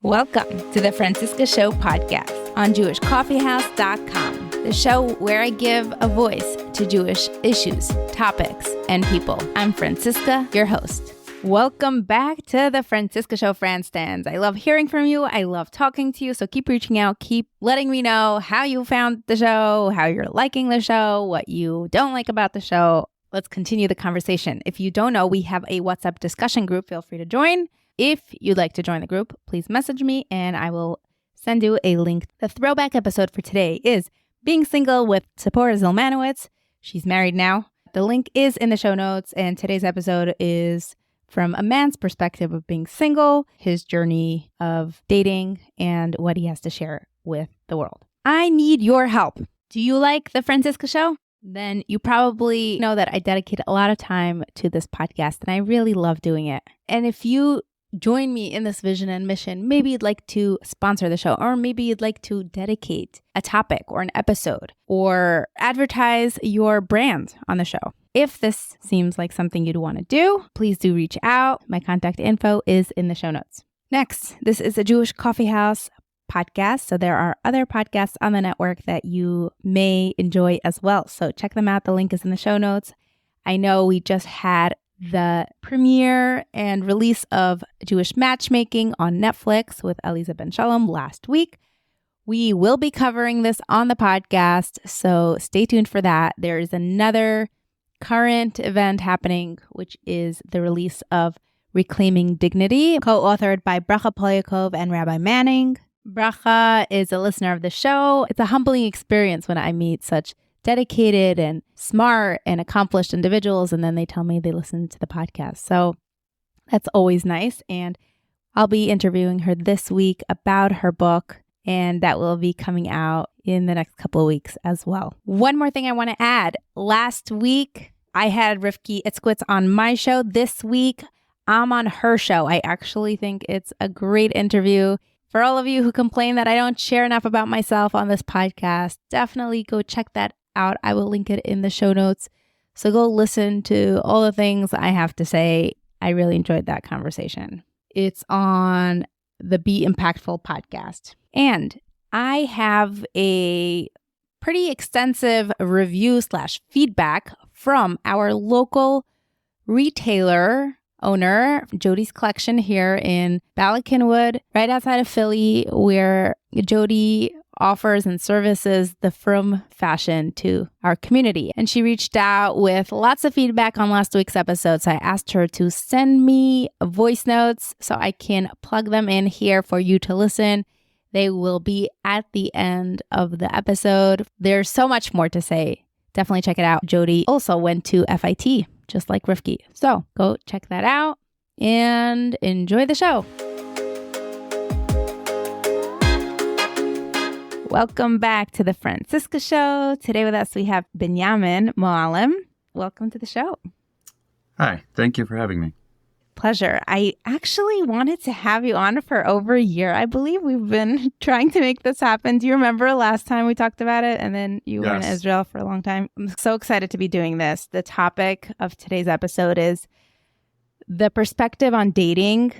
Welcome to the Francisca Show podcast on JewishCoffeehouse.com, the show where I give a voice to Jewish issues, topics, and people. I'm Francisca, your host. Welcome back to the Francisca Show, Franstans. I love hearing from you. I love talking to you. So keep reaching out. Keep letting me know how you found the show, how you're liking the show, what you don't like about the show. Let's continue the conversation. If you don't know, we have a WhatsApp discussion group. Feel free to join. If you'd like to join the group, please message me and I will send you a link. The throwback episode for today is Being Single with Tzipora Zelmanowitz. She's married now. The link is in the show notes, and today's episode is from a man's perspective of being single, his journey of dating, and what he has to share with the world. I need your help. Do you like the Francisca Show? Then you probably know that I dedicate a lot of time to this podcast, and I really love doing it. And if you join me in this vision and mission, maybe you'd like to sponsor the show, or maybe you'd like to dedicate a topic or an episode or advertise your brand on the show. If this seems like something you'd want to do, please do reach out. My contact info is in the show notes. Next, this is a Jewish Coffee House podcast, so there are other podcasts on the network that you may enjoy as well. So check them out. The link is in the show notes. I know we just had the premiere and release of Jewish Matchmaking on Netflix with Eliza Ben Shalom last week. We will be covering this on the podcast, so stay tuned for that. There is another current event happening, which is the release of Reclaiming Dignity, co-authored by Bracha Polyakov and Rabbi Manning. Bracha is a listener of the show. It's a humbling experience when I meet such dedicated and smart and accomplished individuals, and then they tell me they listen to the podcast. So that's always nice. And I'll be interviewing her this week about her book, and that will be coming out in the next couple of weeks as well. One more thing I want to add. Last week, I had Rivki Itzkowitz on my show. This week, I'm on her show. I actually think it's a great interview. For all of you who complain that I don't share enough about myself on this podcast, definitely go check that out. I will link it in the show notes. So go listen to all the things I have to say. I really enjoyed that conversation. It's on the Be Impactful podcast. And I have a pretty extensive review / feedback from our local retailer owner, Jody's Collection here in Ballackinwood, right outside of Philly, where Jody offers and services the frum fashion to our community. And she reached out with lots of feedback on last week's episode. So I asked her to send me voice notes so I can plug them in here for you to listen. They will be at the end of the episode. There's so much more to say. Definitely check it out. Jody also went to FIT, just like Rivki. So go check that out and enjoy the show. Welcome back to the Francisca Show. Today with us, we have Benyamin Moalem. Welcome to the show. Hi, thank you for having me. Pleasure. I actually wanted to have you on for over a year. I believe we've been trying to make this happen. Do you remember last time we talked about it? And then you were in Israel for a long time. I'm so excited to be doing this. The topic of today's episode is the perspective on dating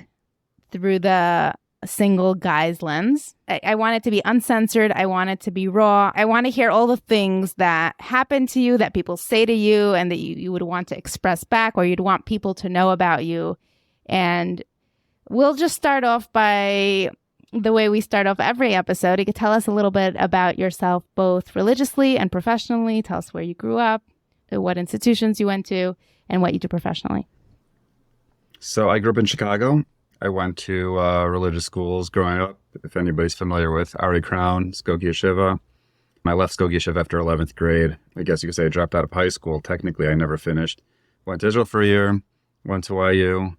through the single guy's lens. I want it to be uncensored. I want it to be raw. I want to hear all the things that happen to you, that people say to you, and that you would want to express back, or you'd want people to know about you. And we'll just start off by the way we start off every episode. You could tell us a little bit about yourself, both religiously and professionally. Tell us where you grew up, what institutions you went to, and what you do professionally. So I grew up in Chicago. I went to religious schools growing up, if anybody's familiar with Ari Crown, Skokie Yeshiva. I left Skokie Yeshiva after 11th grade. I guess you could say I dropped out of high school. Technically, I never finished. Went to Israel for a year, went to YU,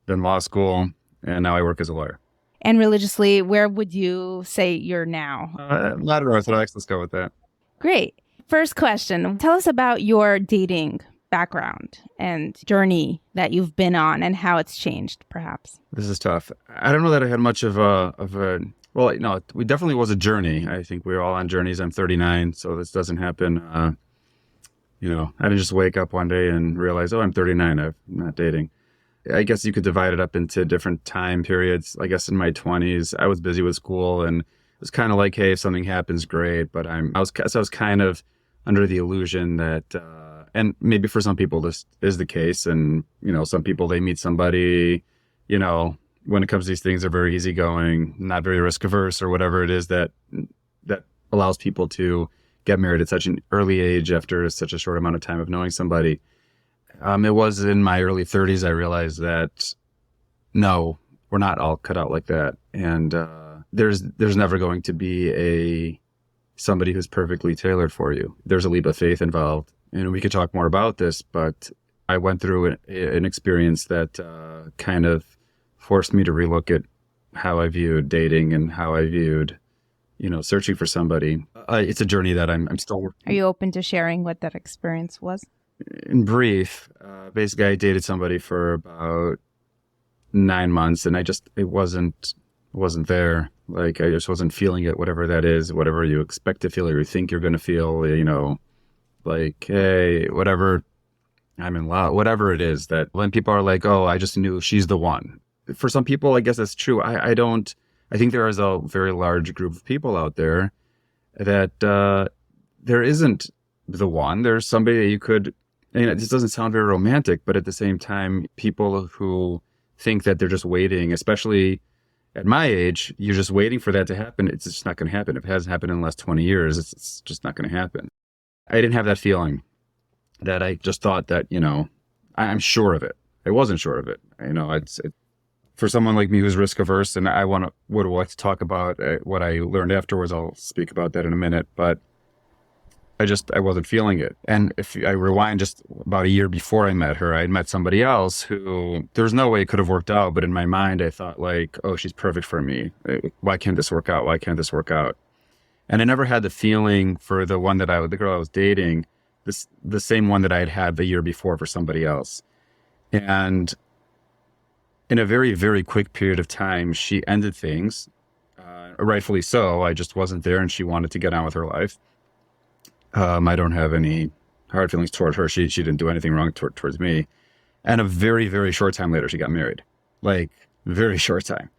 then law school, and now I work as a lawyer. And religiously, where would you say you're now? Latter Orthodox, let's go with that. Great. First question, tell us about your dating background and journey that you've been on and how it's changed, perhaps. This is tough. I don't know that I had much of a well, no, we definitely was a journey. I think we were all on journeys. I'm 39, so this doesn't happen. I didn't just wake up one day and realize, oh, I'm 39, I'm not dating. I guess you could divide it up into different time periods. I guess in my 20s, I was busy with school and it was kind of like, hey, if something happens, great. But I was kind of under the illusion that, and maybe for some people this is the case. And, some people, they meet somebody, when it comes to these things, they're very easygoing, not very risk averse or whatever it is that allows people to get married at such an early age after such a short amount of time of knowing somebody. It was in my early 30s I realized that no, we're not all cut out like that, and there's never going to be somebody who's perfectly tailored for you. There's a leap of faith involved, and we could talk more about this. But I went through an experience that kind of forced me to relook at how I viewed dating and how I viewed, searching for somebody. It's a journey that I'm still working. Are you open to sharing what that experience was? In brief, basically I dated somebody for about 9 months and it wasn't there. Like I just wasn't feeling it, whatever that is, whatever you expect to feel or you think you're going to feel, like, hey, whatever, I'm in love, whatever it is that when people are like, oh, I just knew she's the one. For some people, I guess that's true. I think there is a very large group of people out there that there isn't the one. There's somebody that you could, this doesn't sound very romantic, but at the same time, people who think that they're just waiting, especially at my age, you're just waiting for that to happen. It's just not going to happen. If it hasn't happened in the last 20 years, it's just not going to happen. I didn't have that feeling that I just thought that, I'm sure of it. I wasn't sure of it. For someone like me who's risk averse, and would like to talk about what I learned afterwards, I'll speak about that in a minute, but I wasn't feeling it. And if I rewind just about a year before I met her, I had met somebody else who there's no way it could have worked out. But in my mind, I thought like, oh, she's perfect for me. Why can't this work out? Why can't this work out? And I never had the feeling for the girl I was dating, the same one that I had the year before for somebody else. And in a very, very quick period of time, she ended things, rightfully so. I just wasn't there and she wanted to get on with her life. I don't have any hard feelings toward her. She didn't do anything wrong towards me. And a very, very short time later, she got married. Like, very short time.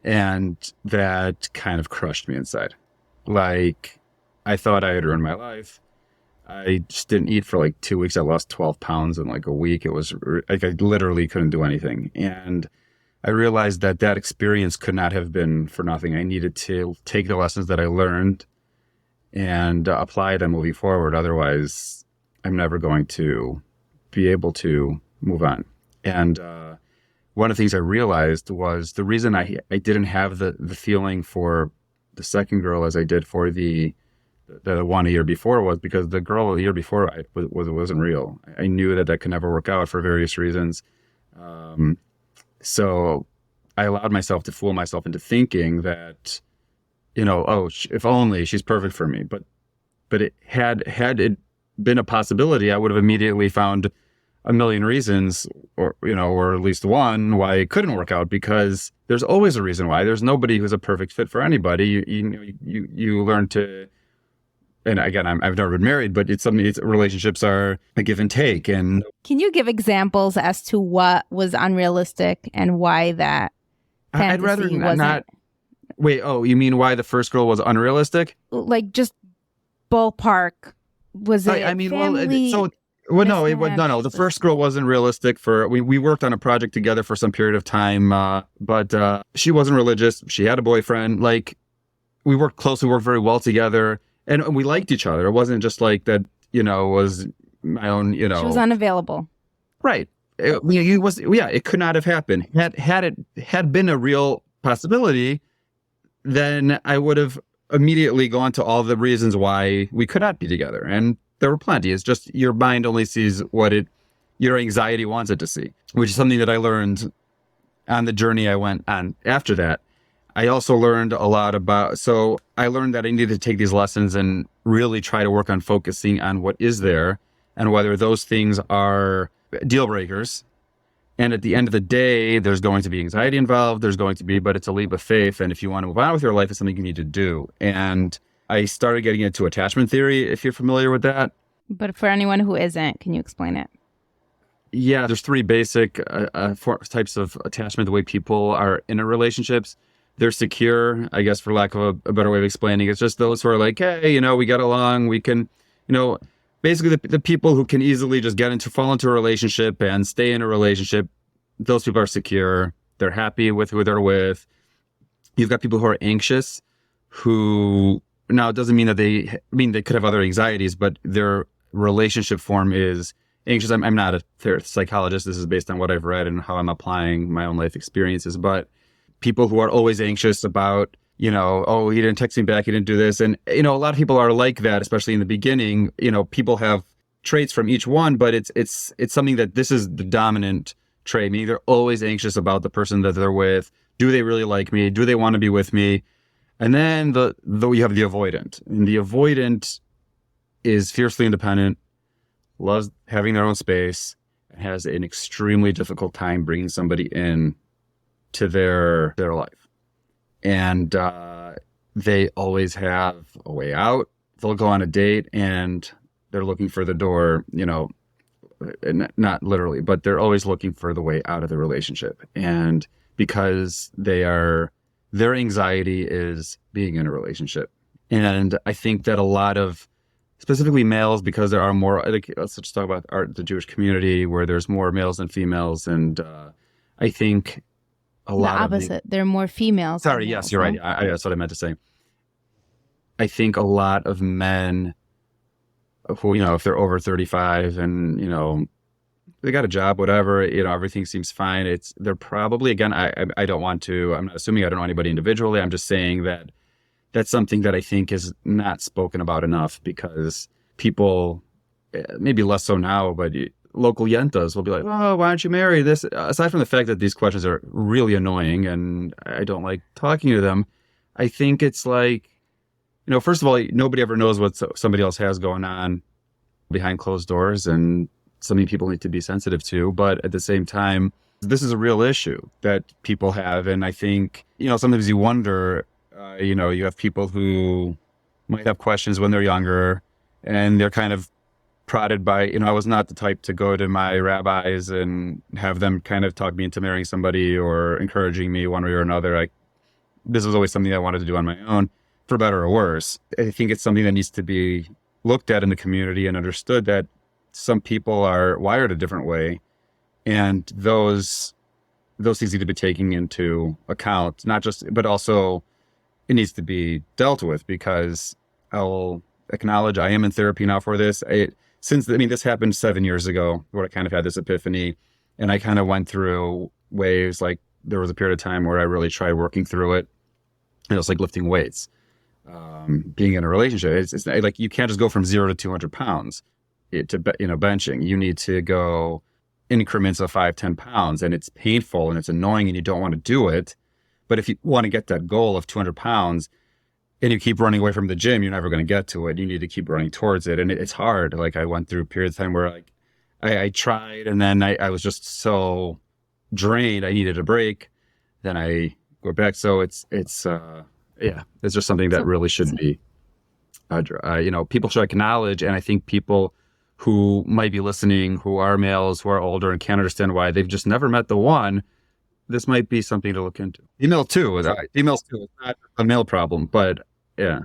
And that kind of crushed me inside. Like, I thought I had ruined my life. I just didn't eat for like 2 weeks. I lost 12 pounds in like a week. It was like I literally couldn't do anything. And I realized that experience could not have been for nothing. I needed to take the lessons that I learned and apply them moving forward. Otherwise, I'm never going to be able to move on. And one of the things I realized was the reason I didn't have the feeling for the second girl as I did for the one a year before was because the girl a year before wasn't real. I knew that could never work out for various reasons. So I allowed myself to fool myself into thinking that, if only she's perfect for me. But it had it been a possibility, I would have immediately found a million reasons or at least one why it couldn't work out, because there's always a reason why. There's nobody who's a perfect fit for anybody. You learn to, and again, I've never been married, but relationships are a give and take. And can you give examples as to what was unrealistic and why that fantasy I'd rather wasn't... not. Wait, oh, you mean why the first girl was unrealistic? Like just ballpark. Was it family? No. The first girl wasn't realistic. We worked on a project together for some period of time, but she wasn't religious. She had a boyfriend. Like, we worked closely, worked very well together, and we liked each other. It wasn't just like that. Was my own. She was unavailable. Right. It could not have happened. Had been a real possibility, then I would have immediately gone to all the reasons why we could not be together. And there were plenty. It's just your mind only sees what your anxiety wants it to see, which is something that I learned on the journey I went on after that. I also learned a lot so I learned that I needed to take these lessons and really try to work on focusing on what is there and whether those things are deal breakers. And at the end of the day, there's going to be anxiety involved. But it's a leap of faith. And if you want to move on with your life, it's something you need to do. And I started getting into attachment theory, if you're familiar with that. But for anyone who isn't, can you explain it? Yeah, there's three basic types of attachment, the way people are in a relationships. They're secure, I guess, for lack of a better way of explaining. It's just those who are like, hey, we get along, we can, basically the people who can easily just fall into a relationship and stay in a relationship. Those people are secure. They're happy with who they're with. You've got people who are anxious, who, now it doesn't mean that they could have other anxieties, but their relationship form is anxious. I'm not a psychologist. This is based on what I've read and how I'm applying my own life experiences. But people who are always anxious about, oh, he didn't text me back, he didn't do this. And, a lot of people are like that, especially in the beginning. People have traits from each one, but it's something that this is the dominant trait. Meaning they're always anxious about the person that they're with. Do they really like me? Do they want to be with me? And then you have the avoidant. And the avoidant is fiercely independent, loves having their own space, and has an extremely difficult time bringing somebody in to their life. And they always have a way out. They'll go on a date and they're looking for the door, and not literally, but they're always looking for the way out of the relationship. And because their anxiety is being in a relationship. And I think that a lot of, specifically males, because there are more, let's just talk about the Jewish community where there's more males than females. And I think a lot of the opposite. There are more females. Sorry, yes, you're right. That's what I meant to say. I think a lot of men who, if they're over 35 and, they got a job, whatever, everything seems fine. They're probably, again, I don't want to, I'm not assuming, I don't know anybody individually. I'm just saying that that's something that I think is not spoken about enough, because people, maybe less so now, but local yentas will be like, oh, why aren't you married? This, aside from the fact that these questions are really annoying and I don't like talking to them, I think it's like, first of all, nobody ever knows what somebody else has going on behind closed doors, and something people need to be sensitive to. But at the same time, this is a real issue that people have. And I think, sometimes you wonder, you have people who might have questions when they're younger and they're kind of prodded by, I was not the type to go to my rabbis and have them kind of talk me into marrying somebody or encouraging me one way or another. This was always something I wanted to do on my own, for better or worse. I think it's something that needs to be looked at in the community and understood, that some people are wired a different way, and those things need to be taken into account, but also it needs to be dealt with, because I'll acknowledge I am in therapy now for this. This happened 7 years ago where I kind of had this epiphany, and I kind of went through waves. Like, there was a period of time where I really tried working through it. And it was like lifting weights, being in a relationship. It's like, you can't just go from 0 to 200 pounds to benching. You need to go increments of 5-10 pounds, and it's painful and it's annoying and you don't want to do it. But if you want to get that goal of 200 pounds and you keep running away from the gym, you're never going to get to it. You need to keep running towards it. And it's hard. Like, I went through a period of time where I tried, and then I was just so drained. I needed a break. Then I go back. So it's just something that really should be, people should acknowledge. And I think people who might be listening, who are males, who are older and can't understand why they've just never met the one, this might be something to look into. Females too. It's not a male problem, but yeah,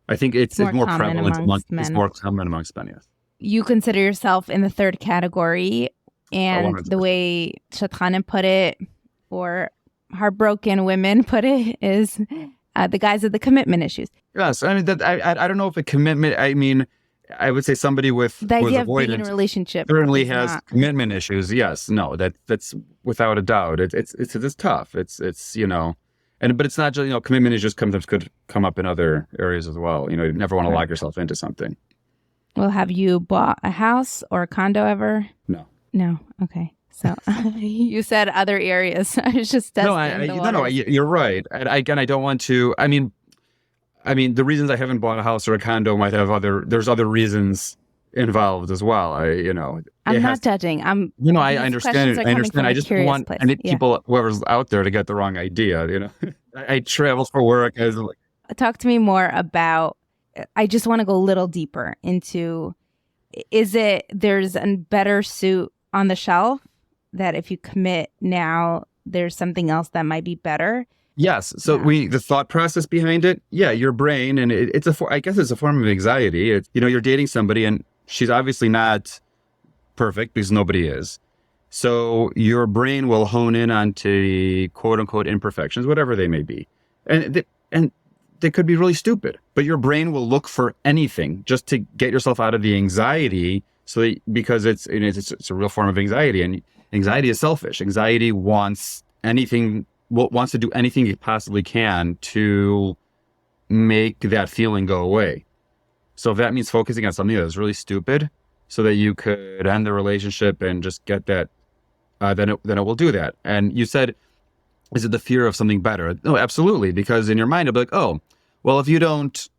I think it's more prevalent amongst men. It's more common amongst men. Yes. You consider yourself in the third category, and the way Shatchanim put it, or heartbroken women put it, is the guys with the commitment issues. Yes, I don't know if a commitment. I would say somebody with the idea of being in avoidance a relationship certainly has commitment issues. Yes, no, that's without a doubt. It's tough. But it's not just, commitment is just could come up in other areas as well. You never want to lock yourself into something. Well, have you bought a house or a condo ever? No. Okay. So you said other areas. I was just testing the waters. No, you're right. I don't want to. The reasons I haven't bought a house or a condo might have there's other reasons involved as well. I'm not judging. I understand. I understand. I just don't want people, whoever's out there, to get the wrong idea. I travel for work. Talk to me more about, I just want to go a little deeper into, there's a better suit on the shelf that if you commit now, there's something else that might be better? Yes. So the thought process behind it, your brain, and I guess it's a form of anxiety. It's, you're dating somebody and she's obviously not perfect because nobody is. So your brain will hone in onto quote unquote imperfections, whatever they may be. And they could be really stupid, but your brain will look for anything just to get yourself out of the anxiety. Because it's a real form of anxiety, and anxiety is selfish. Anxiety wants to do anything it possibly can to make that feeling go away. So if that means focusing on something that is really stupid so that you could end the relationship and just get that, then it will do that. And you said, is it the fear of something better? No, absolutely. Because in your mind, it'll be like, oh, well, if you don't,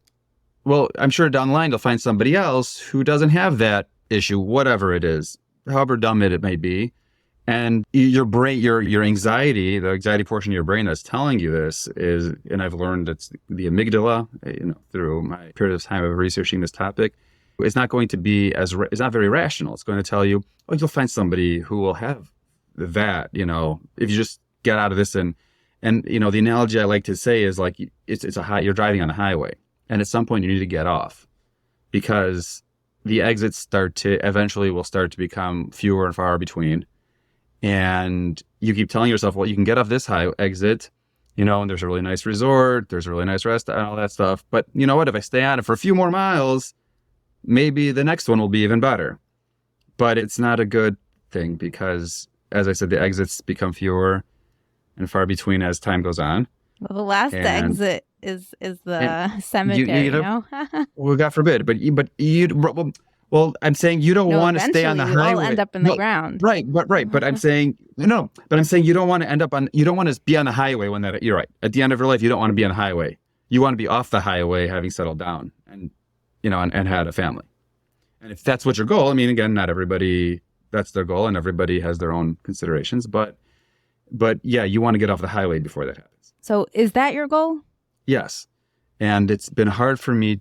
well, I'm sure down the line, you'll find somebody else who doesn't have that issue, whatever it is, however dumb it may be. And your brain, your anxiety, the anxiety portion of your brain that's telling you this is, and I've learned it's the amygdala, through my period of time of researching this topic, it's not going to be it's not very rational. It's going to tell you, oh, you'll find somebody who will have that, if you just get out of this. And the analogy I like to say is like, you're driving on a highway, and at some point you need to get off, because the exits eventually will start to become fewer and far between. And you keep telling yourself, well, you can get off this exit, and there's a really nice resort, there's a really nice restaurant, and all that stuff. But you know what? If I stay on it for a few more miles, maybe the next one will be even better. But it's not a good thing because, as I said, the exits become fewer and far between as time goes on. Well, the last exit is the cemetery, Well, God forbid. Well, I'm saying you don't want to stay on the highway. You'll end up in the ground. Right. But I'm saying, you don't want to you don't want to be on the highway you're right. At the end of your life, you don't want to be on the highway. You want to be off the highway, having settled down and had a family. And if that's what your goal, again, not everybody, that's their goal, and everybody has their own considerations. But yeah, you want to get off the highway before that happens. So is that your goal? Yes. And it's been hard for me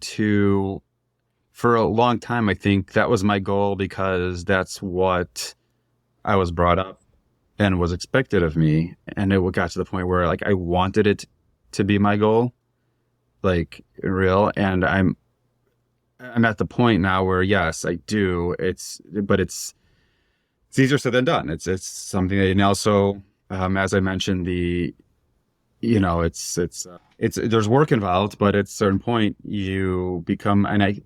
for a long time, I think that was my goal, because that's what I was brought up and was expected of me. And it got to the point where I wanted it to be my goal, real. And I'm at the point now where, yes, I do. It's easier said than done. It's something that, and also, as I mentioned, there's work involved, but at a certain point you become, and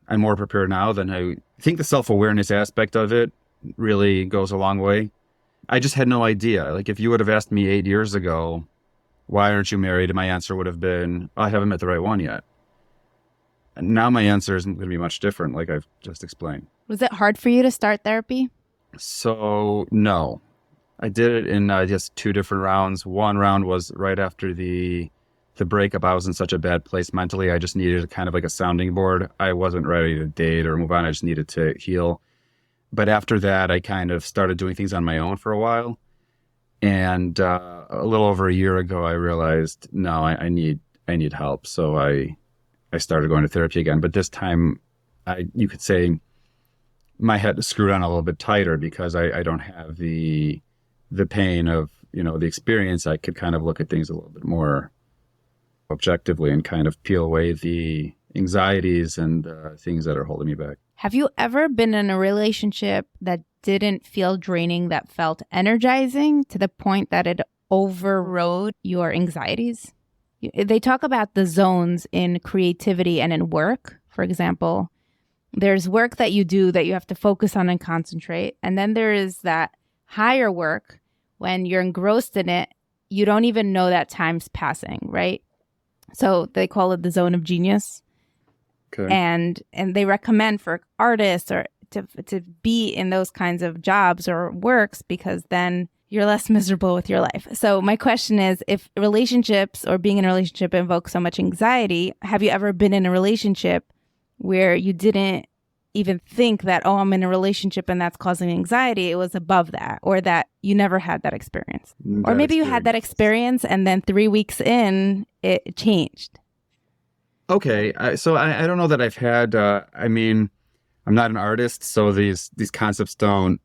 I'm more prepared now than I think. The self-awareness aspect of it really goes a long way. I just had no idea. If you would have asked me 8 years ago, why aren't you married? And my answer would have been, I haven't met the right one yet. And now my answer isn't going to be much different, like I've just explained. Was it hard for you to start therapy? So, no. I did it in just 2 different rounds. One round was right after the breakup. I was in such a bad place mentally. I just needed kind of like a sounding board. I wasn't ready to date or move on. I just needed to heal. But after that, I kind of started doing things on my own for a while. And a little over a year ago, I realized, no, I need help. So I started going to therapy again. But this time, you could say my head is screwed on a little bit tighter, because I don't have the pain of, the experience. I could kind of look at things a little bit more objectively and kind of peel away the anxieties and things that are holding me back. Have you ever been in a relationship that didn't feel draining, that felt energizing to the point that it overrode your anxieties? They talk about the zones in creativity and in work. For example, there's work that you do that you have to focus on and concentrate. And then there is that higher work when you're engrossed in it, you don't even know that time's passing, right? So they call it the zone of genius. Okay. And they recommend for artists or to be in those kinds of jobs or works, because then you're less miserable with your life. So my question is, if relationships or being in a relationship invokes so much anxiety, have you ever been in a relationship where you didn't even think that, oh, I'm in a relationship and that's causing anxiety? It was above that, or that you never had that experience? Or maybe you had that experience and then 3 weeks in, it changed. Okay. So I don't know that I've had, I'm not an artist, so these concepts don't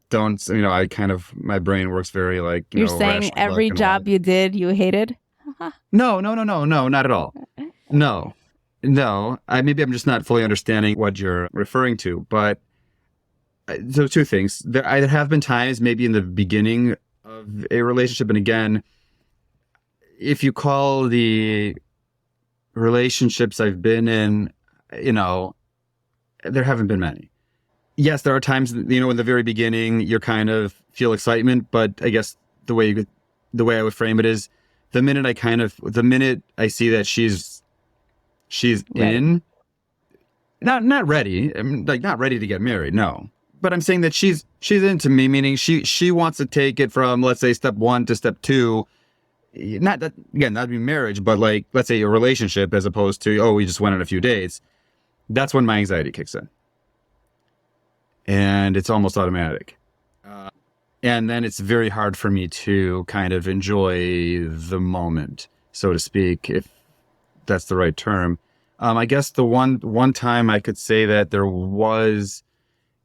don't, I kind of, my brain works very like, You're saying every job you did, you hated? No, not at all. No. Maybe I'm just not fully understanding what you're referring to, but so two things. There have been times maybe in the beginning of a relationship, and again, if you call the relationships I've been in, there haven't been many. Yes, there are times, in the very beginning, you kind of feel excitement, but I guess the way I would frame it is the minute I see that she's ready. Not ready. I mean, like, not ready to get married. No, but I'm saying that she's into me, meaning she wants to take it from, let's say, step 1 to step 2. Not that, again, that'd be marriage, but like, let's say a relationship as opposed to, we just went on a few dates. That's when my anxiety kicks in. And it's almost automatic. And then it's very hard for me to kind of enjoy the moment, so to speak, if that's the right term. I guess the one time I could say that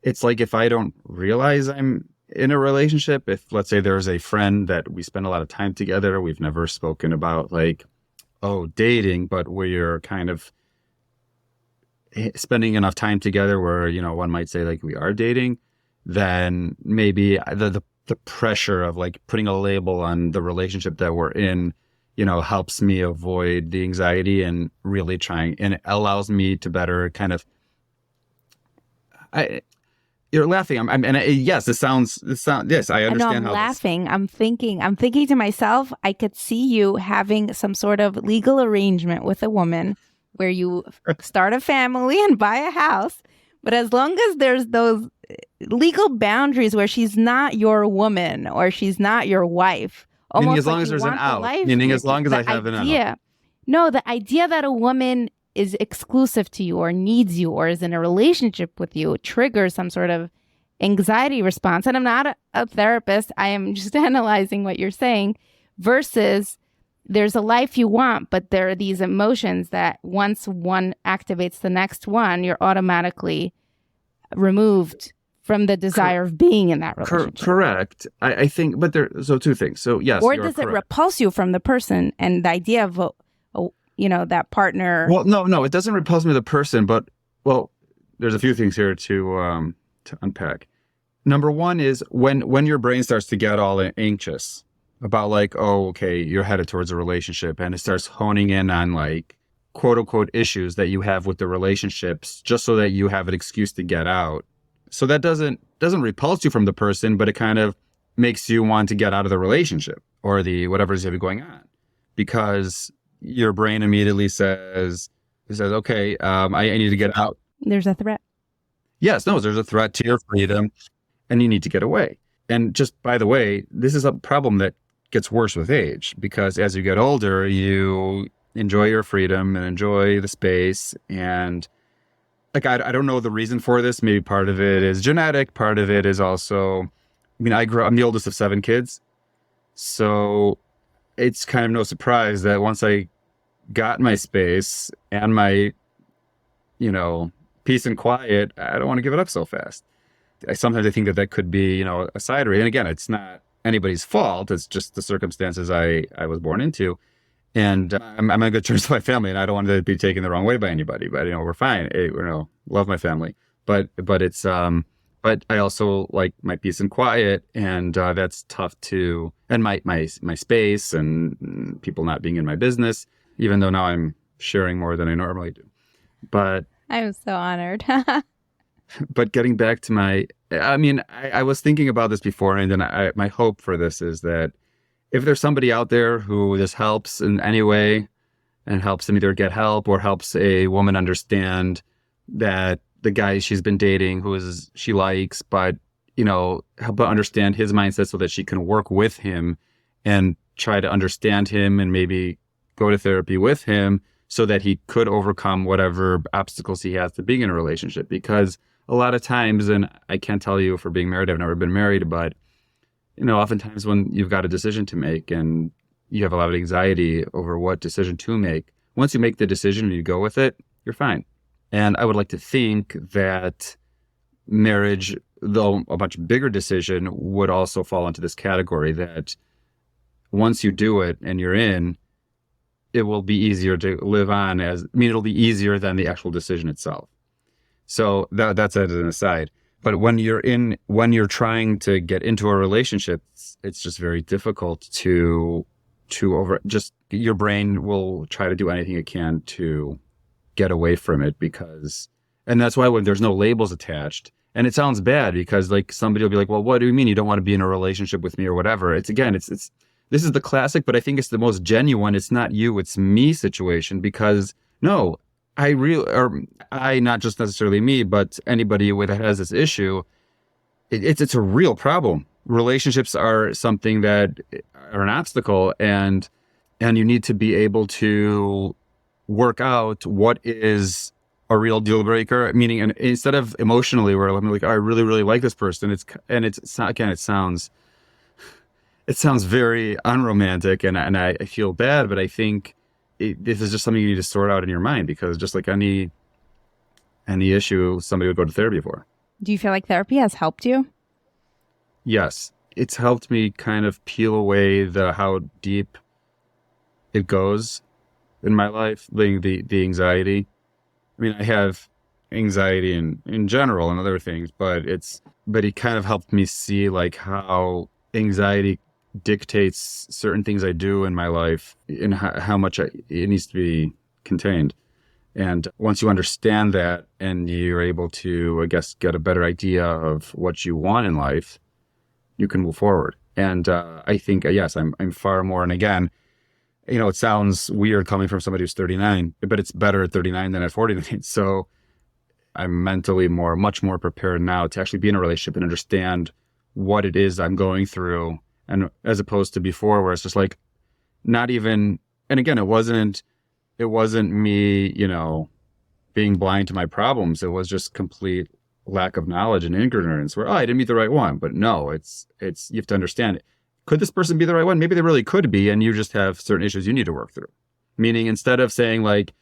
it's like if I don't realize I'm in a relationship, if let's say there's a friend that we spend a lot of time together, we've never spoken about like, dating, but we're kind of spending enough time together where, one might say like we are dating, then maybe the pressure of like putting a label on the relationship that we're in, helps me avoid the anxiety and really trying, and it allows me to better kind of, you're laughing. Yes, yes, I understand. I know, I'm laughing. I'm thinking to myself, I could see you having some sort of legal arrangement with a woman where you start a family and buy a house. But as long as there's those legal boundaries where she's not your woman or she's not your wife, meaning as long as there's an out, meaning as long as I have an out. No, the idea that a woman is exclusive to you or needs you or is in a relationship with you triggers some sort of anxiety response. And I'm not a therapist. I am just analyzing what you're saying versus there's a life you want, but there are these emotions that once one activates the next one, you're automatically removed from the desire of being in that relationship. Correct. I think, but so two things. So yes. Or does it repulse you from the person and the idea of, that partner? Well, no, it doesn't repulse me the person, but there's a few things here to unpack. Number one is when your brain starts to get all anxious about like, okay, you're headed towards a relationship, and it starts honing in on like quote unquote issues that you have with the relationships, just so that you have an excuse to get out. So that doesn't repulse you from the person, but it kind of makes you want to get out of the relationship or the whatever's going on, because your brain immediately says, okay, I need to get out. There's a threat. Yes, no, there's a threat to your freedom, and you need to get away. And just by the way, this is a problem that gets worse with age, because as you get older, you enjoy your freedom and enjoy the space. And like, I don't know the reason for this. Maybe part of it is genetic. Part of it is also, I'm the oldest of 7 kids. So it's kind of no surprise that once I got my space and my, peace and quiet, I don't want to give it up so fast. Sometimes I think that could be, a side reason. And again, it's not anybody's fault. It's just the circumstances I was born into. And I'm on good terms with my family, and I don't want to be taken the wrong way by anybody. But we're fine. Love my family. But it's but I also like my peace and quiet, and that's tough too. And my space and people not being in my business, even though now I'm sharing more than I normally do. But I'm so honored. But getting back to I was thinking about this before, and then my hope for this is that if there's somebody out there who this helps in any way, and helps them either get help or helps a woman understand that the guy she's been dating, she likes, but, help her understand his mindset so that she can work with him and try to understand him and maybe go to therapy with him so that he could overcome whatever obstacles he has to being in a relationship. Because a lot of times, and I can't tell you for being married, I've never been married, but oftentimes when you've got a decision to make and you have a lot of anxiety over what decision to make, once you make the decision and you go with it, you're fine. And I would like to think that marriage though a much bigger decision, would also fall into this category that once you do it and you're in, it will be easier to live on it'll be easier than the actual decision itself. So that's as an aside. But when you're trying to get into a relationship, it's just very difficult to your brain will try to do anything it can to get away from it and that's why when there's no labels attached, and it sounds bad because like somebody will be like, well, what do you mean you don't want to be in a relationship with me or whatever? It's this is the classic, but I think it's the most genuine. It's not you, it's me situation, because no, not just necessarily me, but anybody that has this issue, it's a real problem. Relationships are something that are an obstacle, and you need to be able to work out what is a real deal breaker. Meaning, and instead of emotionally, where I'm like, oh, I really, really like this person. It sounds very unromantic, and I feel bad, but I think this is just something you need to sort out in your mind, because just like any issue, somebody would go to therapy for. Do you feel like therapy has helped you? Yes. It's helped me kind of peel away how deep it goes in my life, the anxiety. I mean, I have anxiety in general and other things, but it kind of helped me see like how anxiety dictates certain things I do in my life and how much it needs to be contained. And once you understand that and you're able to, I guess, get a better idea of what you want in life, you can move forward. And I think, yes, I'm far more. And again, it sounds weird coming from somebody who's 39, but it's better at 39 than at 49. So I'm mentally much more prepared now to actually be in a relationship and understand what it is I'm going through. And as opposed to before, where it's just like not even, and again, it wasn't me, being blind to my problems. It was just complete lack of knowledge and ignorance where, I didn't meet the right one. But no, it's you have to understand it. Could this person be the right one? Maybe they really could be, and you just have certain issues you need to work through. Meaning, instead of saying like,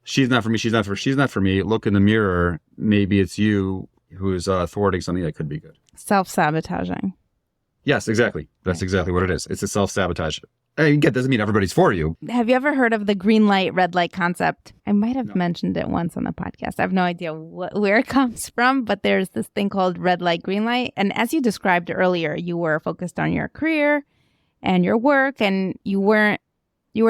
she's not for me, she's not for me, look in the mirror. Maybe it's you who's thwarting something that could be good. Self-sabotaging. Yes, exactly. That's exactly what it is. It's a self-sabotage. Again, doesn't mean everybody's for you. Have you ever heard of the green light, red light concept? I might have mentioned it once on the podcast. I have no idea where it comes from, but there's this thing called red light, green light. And as you described earlier, you were focused on your career and your work, and you were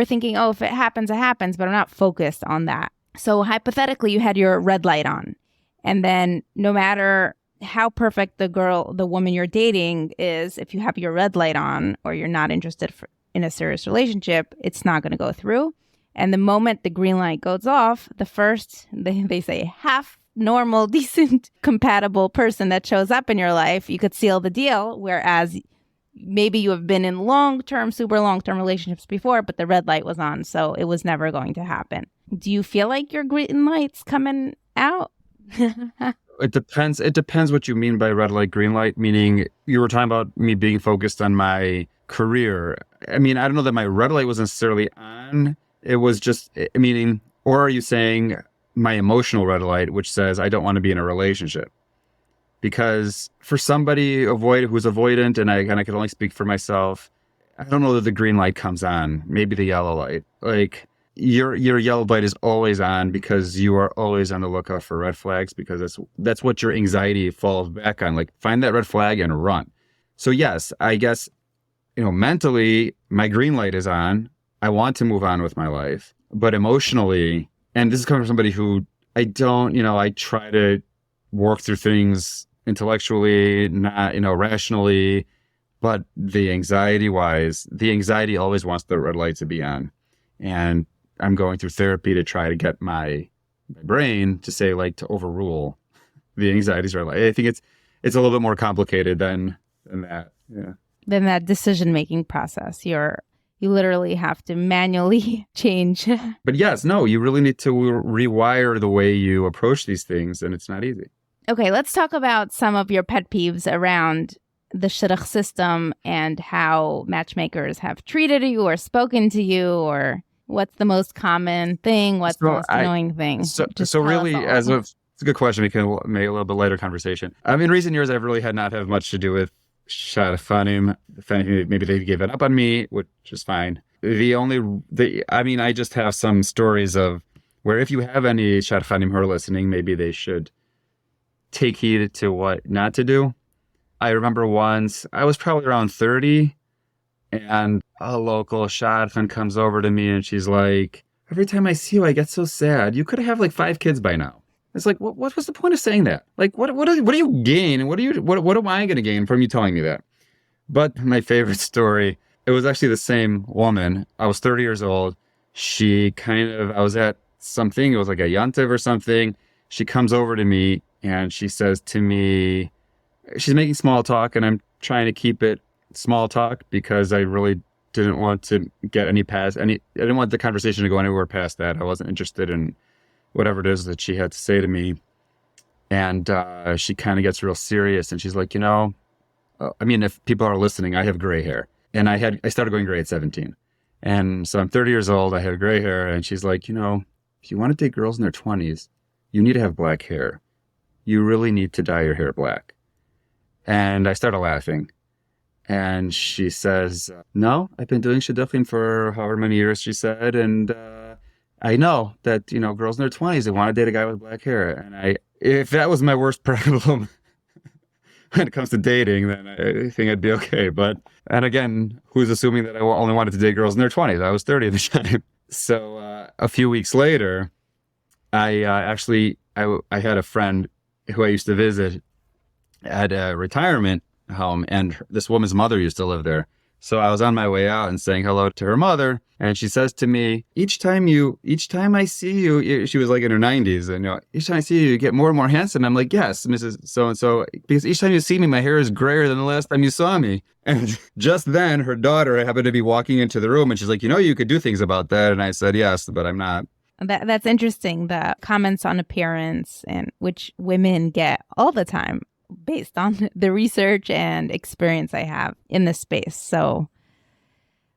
thinking, oh, if it happens, it happens, but I'm not focused on that. So hypothetically, you had your red light on, and then no matter how perfect the woman you're dating is, if you have your red light on or you're not interested in a serious relationship, it's not going to go through. And the moment the green light goes off, the first, they say, half normal, decent, compatible person that shows up in your life, you could seal the deal. Whereas maybe you have been in super long-term relationships before, but the red light was on, so it was never going to happen. Do you feel like your green light's coming out? It depends. It depends what you mean by red light, green light, meaning you were talking about me being focused on my career. I mean, I don't know that my red light was necessarily on. It was just, meaning, or are you saying my emotional red light, which says I don't want to be in a relationship? Because for somebody who's avoidant, and I can only speak for myself, I don't know that the green light comes on. Maybe the yellow light. Like, your yellow light is always on because you are always on the lookout for red flags, because that's what your anxiety falls back on. Like, find that red flag and run. So yes, I guess, mentally, my green light is on. I want to move on with my life. But emotionally, and this is coming from somebody who I try to work through things intellectually, not, rationally, but the anxiety always wants the red light to be on. And I'm going through therapy to try to get my brain to say, like, to overrule the anxieties red light. I think it's a little bit more complicated than that. Yeah. Than that decision-making process. You literally have to manually change. But yes, no, you really need to rewire the way you approach these things, and it's not easy. Okay, let's talk about some of your pet peeves around the shidduch system and how matchmakers have treated you or spoken to you, or what's the most common thing? What's the most annoying thing? So really, as It's a good question. We can make a little bit later conversation. In recent years, I've really not had much to do with Shadchanim. If anything, maybe they gave it up on me, which is fine. I just have some stories of where if you have any Shadchanim who are listening, maybe they should take heed to what not to do. I remember once, I was probably around 30, and a local Shadchan comes over to me and she's like, every time I see you, I get so sad. You could have like 5 kids by now. It's like, what was the point of saying that? Like, what do you gain? And what am I going to gain from you telling me that? But my favorite story, it was actually the same woman. I was 30 years old. I was at something, it was like a yantiv or something. She comes over to me and she says to me, she's making small talk, and I'm trying to keep it small talk because I really didn't want to get I didn't want the conversation to go anywhere past that. I wasn't interested in whatever it is that she had to say to me. And she kind of gets real serious, and she's like, if people are listening, I have gray hair. And I started going gray at 17. And so I'm 30 years old, I have gray hair, and she's like, if you want to date girls in their 20s, you need to have black hair. You really need to dye your hair black. And I started laughing. And she says, no, I've been doing shidduchim for however many years, she said. And I know that, girls in their 20s, they want to date a guy with black hair. And if that was my worst problem when it comes to dating, then I think I'd be okay. And again, who's assuming that I only wanted to date girls in their 20s? I was 30 at the time. So a few weeks later, I had a friend who I used to visit at a retirement home, and this woman's mother used to live there. So I was on my way out and saying hello to her mother, and she says to me, each time I see you, she was like in her 90s, and each time I see you, you get more and more handsome. I'm like, yes, Mrs. So-and-so, because each time you see me, my hair is grayer than the last time you saw me. And just then, her daughter happened to be walking into the room, and she's like, you could do things about that. And I said, yes, but I'm not. That's interesting, the comments on appearance, and which women get all the time, based on the research and experience I have in this space. So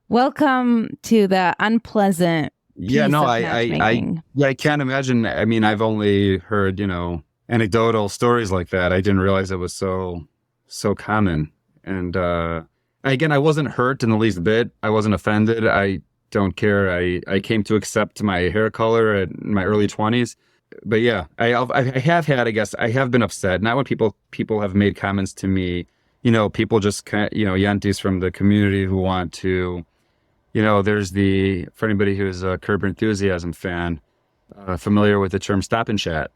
welcome to the unpleasant piece of matchmaking. I can't imagine. I've only heard, anecdotal stories like that. I didn't realize it was so common. And again, I wasn't hurt in the least bit. I wasn't offended. I don't care. I came to accept my hair color in my early 20s. But yeah, I have been upset. Not when people have made comments to me, people just yantis from the community who want to, for anybody who's a Curb Your Enthusiasm fan, familiar with the term stop and chat.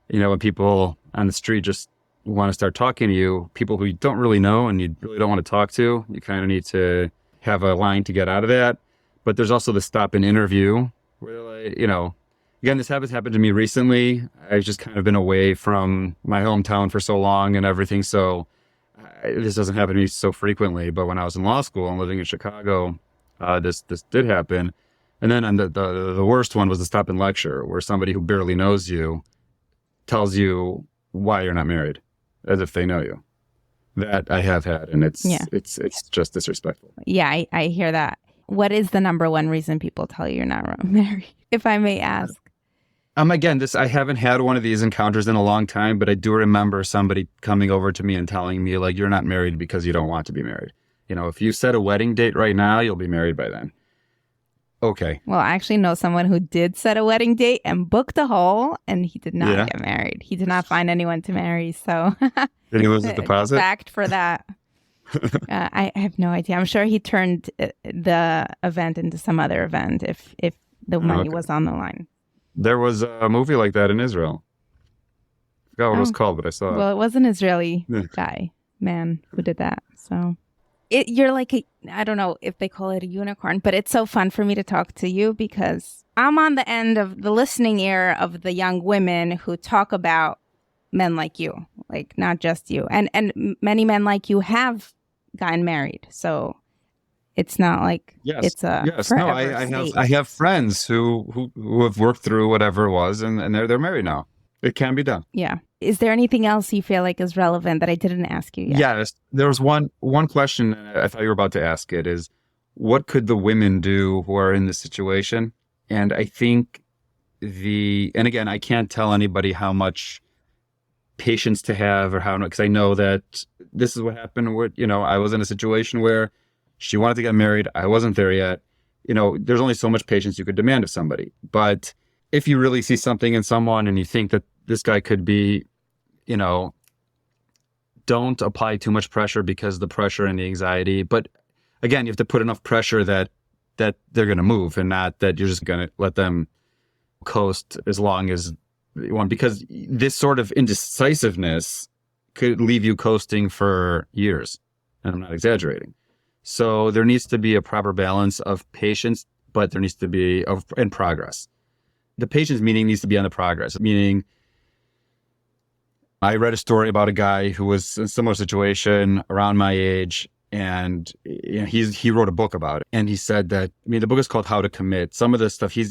When people on the street just want to start talking to you, people who you don't really know and you really don't want to talk to, you kind of need to have a line to get out of that. But there's also the stop and interview where, again, this has happened to me recently. I've just kind of been away from my hometown for so long and everything. So this doesn't happen to me so frequently. But when I was in law school and living in Chicago, this did happen. And then the worst one was the stop and lecture, where somebody who barely knows you tells you why you're not married, as if they know you. That I have had, and it's just disrespectful. Yeah, I hear that. What is the number one reason people tell you you're not married, if I may ask? Again, I haven't had one of these encounters in a long time, but I do remember somebody coming over to me and telling me, like, you're not married because you don't want to be married. If you set a wedding date right now, you'll be married by then. Okay. Well, I actually know someone who did set a wedding date and booked a hole, and he did not get married. He did not find anyone to marry, so... Did he lose his deposit? Fact for that. I have no idea. I'm sure he turned the event into some other event if the money was on the line. There was a movie like that in Israel. I forgot what it was called, but I saw it. Well, it was an Israeli man who did that. So you're like, I don't know if they call it a unicorn, but it's so fun for me to talk to you because I'm on the end of the listening ear of the young women who talk about men like you, like not just you. And many men like you have gotten married. So it's not like it's a forever state. I have friends who have worked through whatever it was and they're married now. It can be done. Yeah. Is there anything else you feel like is relevant that I didn't ask you yet? Yes. There was one question I thought you were about to ask it is, what could the women do who are in this situation? And I think and again, I can't tell anybody how much patience to have or how, because I know that this is what happened with, I was in a situation where she wanted to get married. I wasn't there yet. There's only so much patience you could demand of somebody. But if you really see something in someone and you think that this guy could be, don't apply too much pressure, because the pressure and the anxiety. But again, you have to put enough pressure that they're going to move, and not that you're just going to let them coast as long as you want, because this sort of indecisiveness could leave you coasting for years. And I'm not exaggerating. So there needs to be a proper balance of patience, but there needs to be in progress. The patience meaning needs to be on the progress, meaning I read a story about a guy who was in a similar situation around my age, and he wrote a book about it. And he said that, the book is called How to Commit. Some of the stuff, he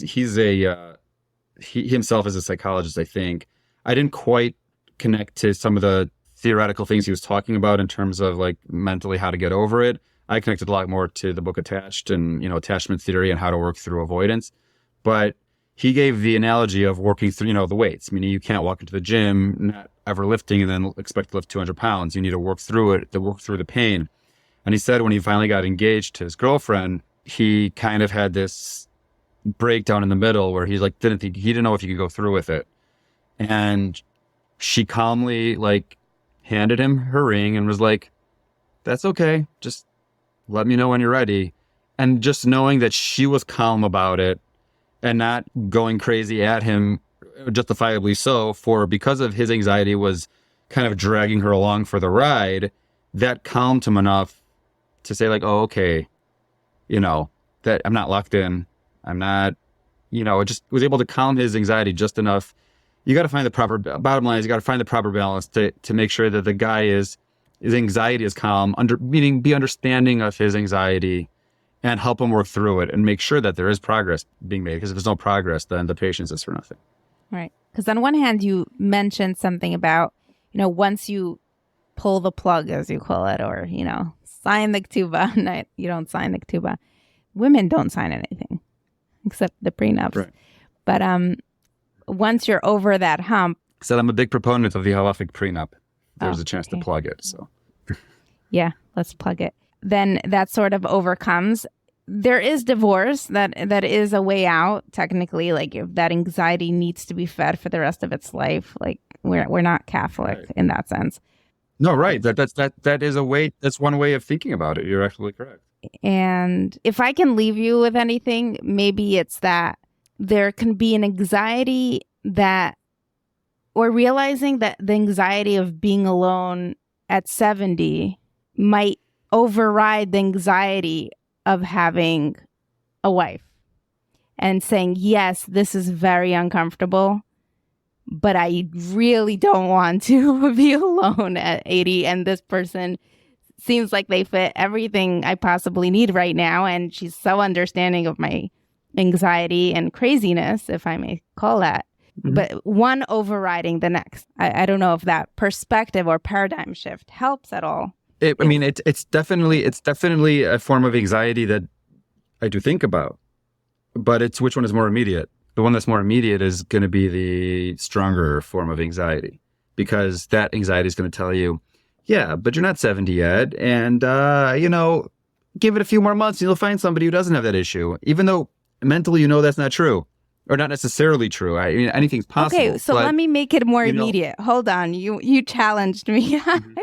himself is a psychologist, I think. I didn't quite connect to some of the theoretical things he was talking about in terms of like mentally how to get over it. I connected a lot more to the book Attached and, attachment theory and how to work through avoidance. But he gave the analogy of working through, the weights, meaning you can't walk into the gym, not ever lifting, and then expect to lift 200 pounds. You need to work through it, to work through the pain. And he said when he finally got engaged to his girlfriend, he kind of had this breakdown in the middle where he didn't know if he could go through with it. And she calmly handed him her ring and was like, "That's okay. Just let me know when you're ready." And just knowing that she was calm about it and not going crazy at him, justifiably so, because of his anxiety was kind of dragging her along for the ride, that calmed him enough to say "Oh, okay, that I'm not locked in. I'm not, it just was able to calm his anxiety just enough. You got to find the proper, bottom line is you got to find the proper balance to make sure that the guy his anxiety is calm, meaning be understanding of his anxiety and help him work through it and make sure that there is progress being made. Because if there's no progress, then the patience is for nothing. Right. Because on one hand, you mentioned something about, once you pull the plug, as you call it, or, sign the ktuba. You don't sign the ktuba. Women don't sign anything except the prenups. Right. But once you're over that hump. So I'm a big proponent of the halachic prenup. There's a chance to plug it. So yeah, let's plug it. Then that sort of overcomes. There is divorce. That is a way out, technically. If that anxiety needs to be fed for the rest of its life, we're not Catholic in that sense. No, right. That is a way. That's one way of thinking about it. You're absolutely correct. And if I can leave you with anything, maybe it's that there can be an anxiety or realizing that the anxiety of being alone at 70 might override the anxiety of having a wife, and saying, yes, this is very uncomfortable, but I really don't want to be alone at 80. And this person seems like they fit everything I possibly need right now. And she's so understanding of my anxiety and craziness, if I may call that. Mm-hmm. But one overriding the next. I don't know if that perspective or paradigm shift helps at all. It's definitely a form of anxiety that I do think about, but it's which one is more immediate. The one that's more immediate is going to be the stronger form of anxiety, because that anxiety is going to tell you, yeah, but you're not 70 yet, and give it a few more months and you'll find somebody who doesn't have that issue, even though mentally that's not true. Or not necessarily true. Anything's possible. Okay, so let me make it more immediate. Hold on, you challenged me. Mm-hmm.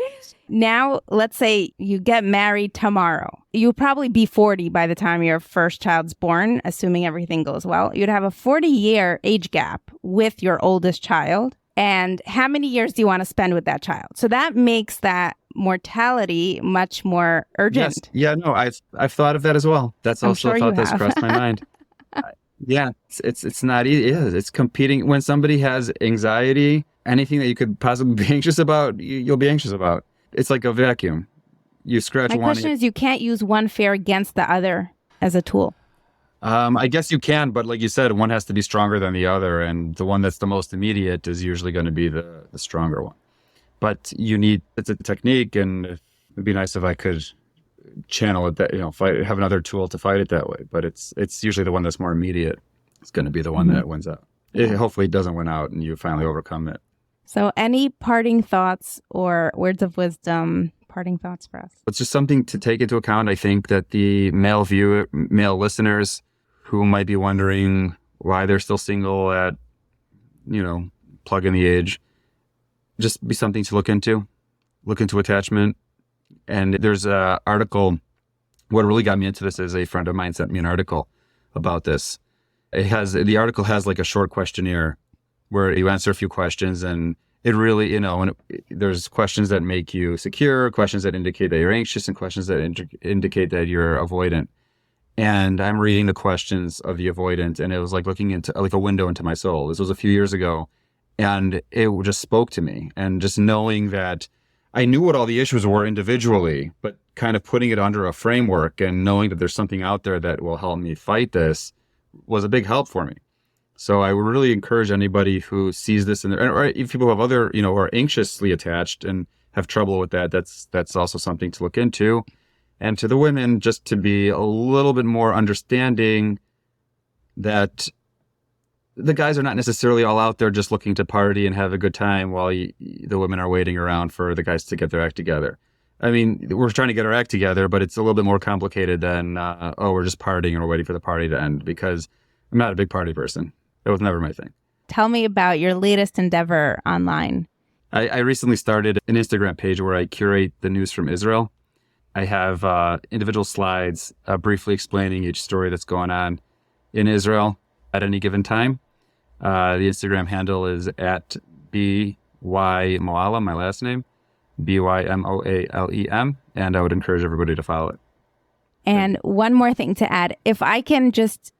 Now, let's say you get married tomorrow. You'll probably be 40 by the time your first child's born, assuming everything goes well. You'd have a 40-year age gap with your oldest child. And how many years do you want to spend with that child? So that makes that mortality much more urgent. Yes. Yeah, no, I've thought of that as well. That's also a thought that's crossed my mind. Yeah, it's not easy. It's competing. When somebody has anxiety, anything that you could possibly be anxious about, you'll be anxious about. It's like a vacuum. You scratch one. My question is, you can't use one fear against the other as a tool. I guess you can, but like you said, one has to be stronger than the other, and the one that's the most immediate is usually going to be the stronger one. But it's a technique, and it'd be nice if I could channel it that, have another tool to fight it that way. But it's usually the one that's more immediate. It's going to be the one that wins out. it hopefully doesn't win out and you finally overcome it. So any parting thoughts or words of wisdom, parting thoughts for us? It's just something to take into account. I think that the male listeners who might be wondering why they're still single at, plug in the age, just be something to look into attachment. And there's an article. What really got me into this is a friend of mine sent me an article about this. The article has like a short questionnaire where you answer a few questions, and it really, there's questions that make you secure, questions that indicate that you're anxious, and questions that indicate that you're avoidant. And I'm reading the questions of the avoidant, and it was like looking into like a window into my soul. This was a few years ago, and it just spoke to me. And just knowing that I knew what all the issues were individually, but kind of putting it under a framework and knowing that there's something out there that will help me fight this was a big help for me. So I would really encourage anybody who sees this or if people have other, are anxiously attached and have trouble with that, that's also something to look into. And to the women, just to be a little bit more understanding that the guys are not necessarily all out there just looking to party and have a good time while the women are waiting around for the guys to get their act together. I mean, we're trying to get our act together, but it's a little bit more complicated than, we're just partying and we're waiting for the party to end, because I'm not a big party person. That was never my thing. Tell me about your latest endeavor online. I recently started an Instagram page where I curate the news from Israel. I have individual slides briefly explaining each story that's going on in Israel at any given time. The Instagram handle is at Moalem, my last name, Bymoalem, and I would encourage everybody to follow it. And one more thing to add, if I can just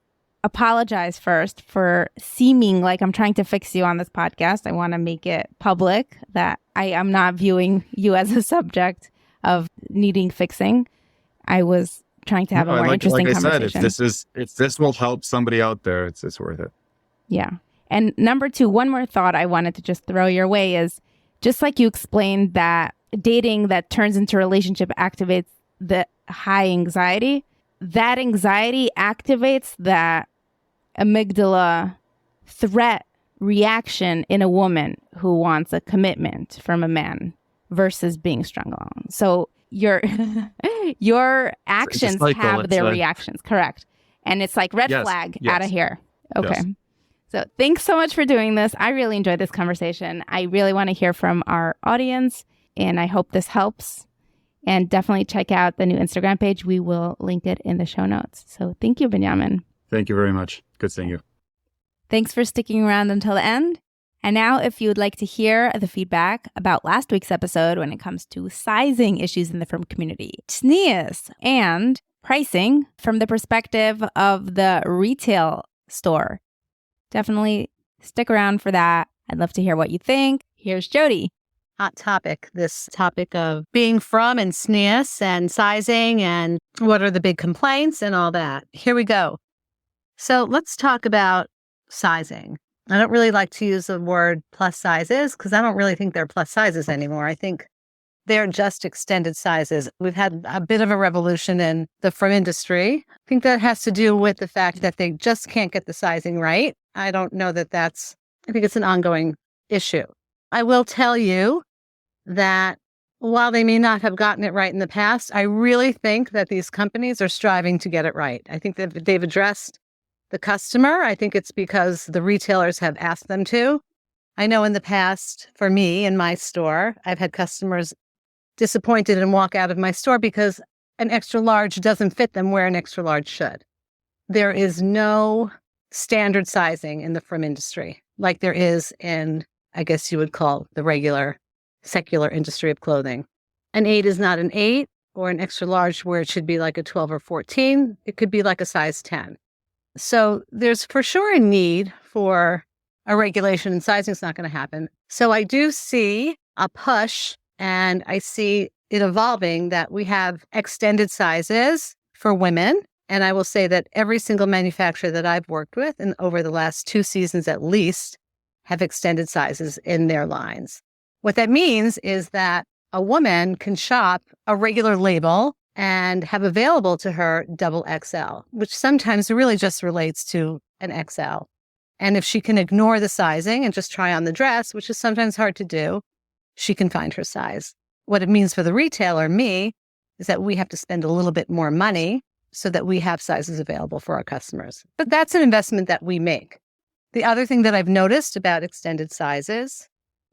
apologize first for seeming like I'm trying to fix you on this podcast. I want to make it public that I am not viewing you as a subject of needing fixing. I was trying to have a more interesting conversation. Like I said, if this will help somebody out there, it's worth it. Yeah. And number two, one more thought I wanted to just throw your way is, just like you explained that dating that turns into a relationship activates the high anxiety, that anxiety activates that amygdala threat reaction in a woman who wants a commitment from a man versus being strung along. So your actions have their reactions, correct? And it's like red flag out of here. Okay. Yes. So thanks so much for doing this. I really enjoyed this conversation. I really want to hear from our audience, and I hope this helps. And definitely check out the new Instagram page. We will link it in the show notes. So thank you, Benyamin. Thank you very much. Good seeing you. Thanks for sticking around until the end. And now, if you would like to hear the feedback about last week's episode when it comes to sizing issues in the frum community, tznius, and pricing from the perspective of the retail store, definitely stick around for that. I'd love to hear what you think. Here's Jody. Hot topic, this topic of being from and tznius and sizing and what are the big complaints and all that. Here we go. So let's talk about sizing. I don't really like to use the word plus sizes because I don't really think they're plus sizes anymore. I think they're just extended sizes. We've had a bit of a revolution in the frum industry. I think that has to do with the fact that they just can't get the sizing right. I don't know that I think it's an ongoing issue. I will tell you that while they may not have gotten it right in the past, I really think that these companies are striving to get it right. I think that they've addressed the customer. I think it's because the retailers have asked them to. I know in the past, for me in my store, I've had customers disappointed and walk out of my store because an extra large doesn't fit them where an extra large should. There is no standard sizing in the frum industry like there is in, I guess you would call, the regular secular industry of clothing. An 8 is not an 8 or an extra large where it should be like a 12 or 14. It could be like a size 10. So there's for sure a need for a regulation, and sizing is not going to happen. So I do see a push, and I see it evolving that we have extended sizes for women. And I will say that every single manufacturer that I've worked with, and over the last 2 seasons at least, have extended sizes in their lines. What that means is that a woman can shop a regular label and have available to her double XL, which sometimes really just relates to an XL. And if she can ignore the sizing and just try on the dress, which is sometimes hard to do, she can find her size. What it means for the retailer, me, is that we have to spend a little bit more money so that we have sizes available for our customers. But that's an investment that we make. The other thing that I've noticed about extended sizes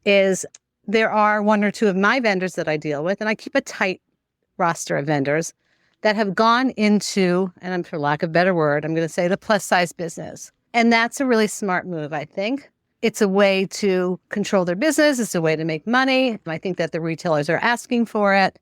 is there are one or two of my vendors that I deal with, and I keep a tight roster of vendors that have gone into, and I'm, for lack of a better word, I'm going to say the plus size business. And that's a really smart move, I think. It's a way to control their business. It's a way to make money. I think that the retailers are asking for it,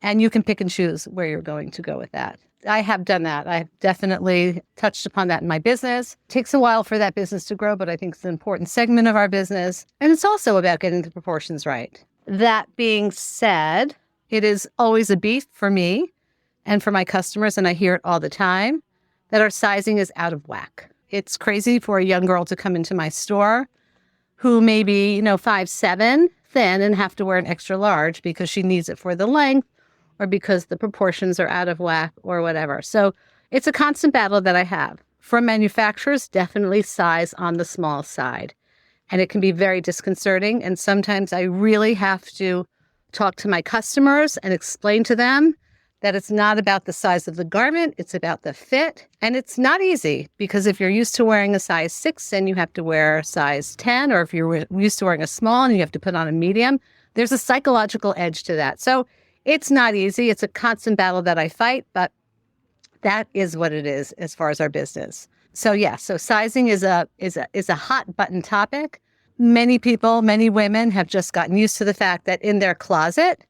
and you can pick and choose where you're going to go with that. I have done that. I've definitely touched upon that in my business. It takes a while for that business to grow, but I think it's an important segment of our business. And it's also about getting the proportions right. That being said, it is always a beef for me and for my customers, and I hear it all the time, that our sizing is out of whack. It's crazy for a young girl to come into my store who may be, 5'7", thin, and have to wear an extra large because she needs it for the length or because the proportions are out of whack or whatever. So it's a constant battle that I have. From manufacturers, definitely size on the small side. And it can be very disconcerting. And sometimes I really have to talk to my customers and explain to them that it's not about the size of the garment, it's about the fit. And it's not easy because if you're used to wearing a size 6 and you have to wear a size 10, or if you're used to wearing a small and you have to put on a medium, there's a psychological edge to that. So it's not easy. It's a constant battle that I fight, but that is what it is as far as our business. So so sizing is a hot button topic. Many people, many women have just gotten used to the fact that in their closet,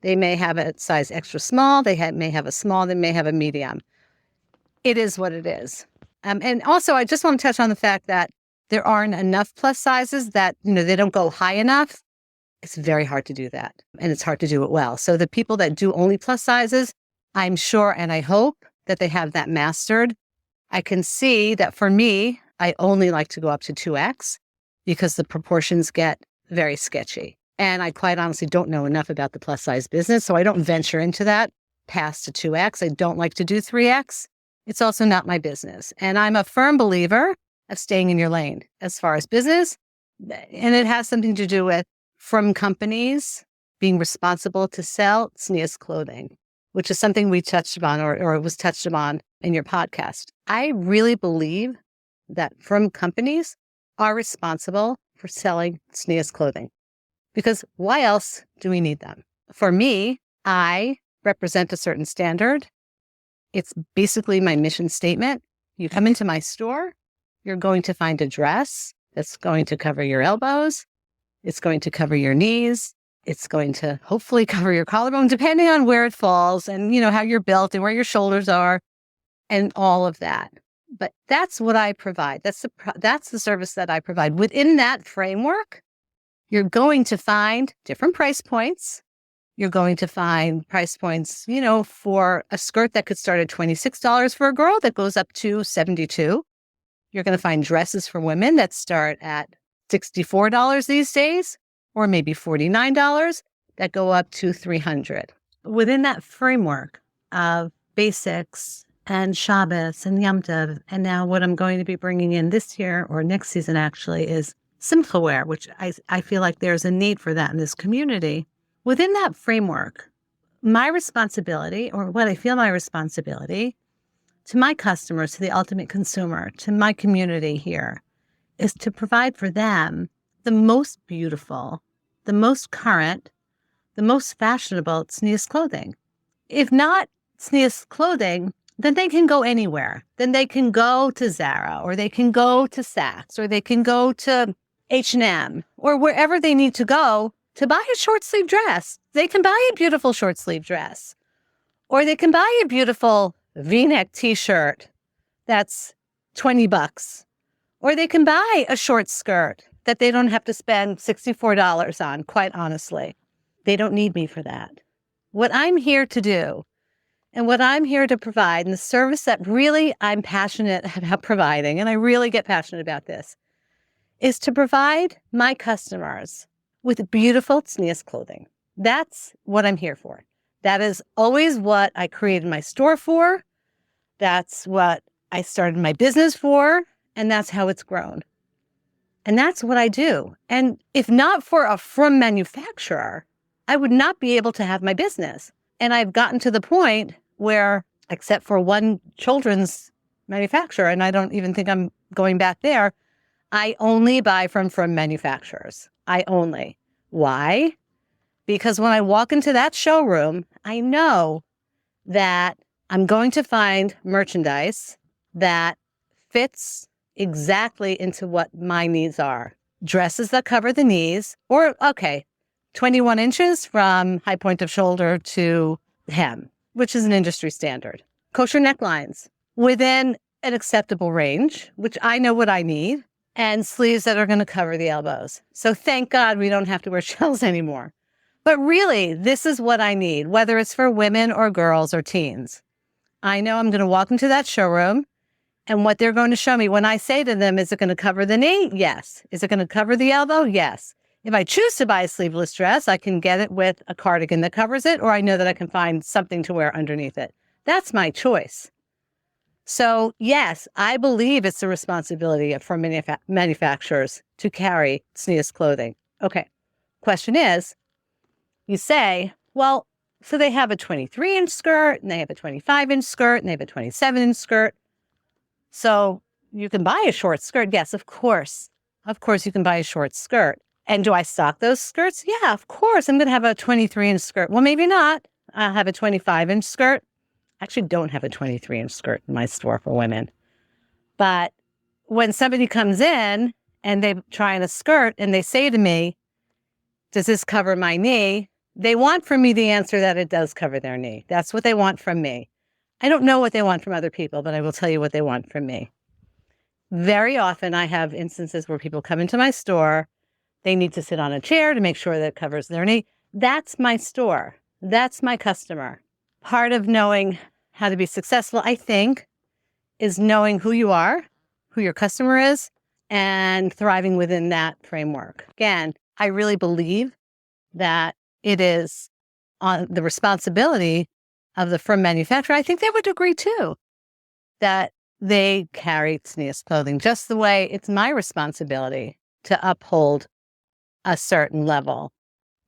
they may have a size extra small, may have a small, they may have a medium. It is what it is. And also, I just want to touch on the fact that there aren't enough plus sizes that, they don't go high enough. It's very hard to do that, and it's hard to do it well. So the people that do only plus sizes, I'm sure and I hope that they have that mastered. I can see that for me, I only like to go up to 2X because the proportions get very sketchy. And I quite honestly don't know enough about the plus size business, so I don't venture into that past to 2X. I don't like to do 3X. It's also not my business. And I'm a firm believer of staying in your lane as far as business. And it has something to do with from companies being responsible to sell SNEAS clothing, which is something we touched upon or was touched upon in your podcast. I really believe that from companies are responsible for selling SNEAS clothing because why else do we need them? For me, I represent a certain standard. It's basically my mission statement. You come into my store, you're going to find a dress that's going to cover your elbows. It's going to cover your knees. It's going to hopefully cover your collarbone, depending on where it falls and, how you're built and where your shoulders are and all of that. But that's what I provide. That's the service that I provide. Within that framework, you're going to find different price points. You're going to find price points, for a skirt that could start at $26 for a girl that goes up to $72. You're going to find dresses for women that start at $64 these days, or maybe $49 that go up to $300. Within that framework of basics and Shabbos and Yom Tov, and now what I'm going to be bringing in this year or next season actually is Simcha wear, which I feel like there's a need for that in this community. Within that framework, my responsibility, or what I feel my responsibility to my customers, to the ultimate consumer, to my community here, is to provide for them the most beautiful, the most current, the most fashionable SNEAS clothing. If not SNEAS clothing, then they can go anywhere. Then they can go to Zara, or they can go to Saks, or they can go to H&M, or wherever they need to go to buy a short sleeve dress. They can buy a beautiful short sleeve dress, or they can buy a beautiful V-neck t-shirt that's $20. Or they can buy a short skirt that they don't have to spend $64 on, quite honestly. They don't need me for that. What I'm here to do and what I'm here to provide, and the service that really I'm passionate about providing, and I really get passionate about this, is to provide my customers with beautiful SNEAS clothing. That's what I'm here for. That is always what I created my store for. That's what I started my business for. And that's how it's grown. And that's what I do. And if not for a from manufacturer, I would not be able to have my business. And I've gotten to the point where, except for one children's manufacturer, and I don't even think I'm going back there, I only buy from manufacturers. I only. Why? Because when I walk into that showroom, I know that I'm going to find merchandise that fits exactly into what my needs are. Dresses that cover the knees, or 21 inches from high point of shoulder to hem, which is an industry standard. Kosher necklines within an acceptable range, which I know what I need, and sleeves that are going to cover the elbows. So thank God we don't have to wear shells anymore. But really, this is what I need, whether it's for women or girls or teens. I know I'm going to walk into that showroom, and what they're going to show me when I say to them, is it going to cover the knee? Yes. Is it going to cover the elbow? Yes. If I choose to buy a sleeveless dress, I can get it with a cardigan that covers it, or I know that I can find something to wear underneath it. That's my choice. So yes, I believe it's the responsibility for manufacturers to carry tznius clothing. Okay. Question is, you say, well, so they have a 23-inch skirt, and they have a 25-inch skirt, and they have a 27-inch skirt. So you can buy a short skirt. Yes, of course. Of course, you can buy a short skirt. And do I stock those skirts? Yeah, of course. I'm going to have a 23-inch skirt. Well, maybe not. I'll have a 25-inch skirt. I actually don't have a 23-inch skirt in my store for women. But when somebody comes in and they're trying a skirt and they say to me, does this cover my knee? They want from me the answer that it does cover their knee. That's what they want from me. I don't know what they want from other people, but I will tell you what they want from me. Very often I have instances where people come into my store. They need to sit on a chair to make sure that it covers their knee. That's my store. That's my customer. Part of knowing how to be successful, I think, is knowing who you are, who your customer is, and thriving within that framework. Again, I really believe that it is on the responsibility of the from manufacturer. I think they would agree too, that they carry tznius clothing just the way it's my responsibility to uphold a certain level,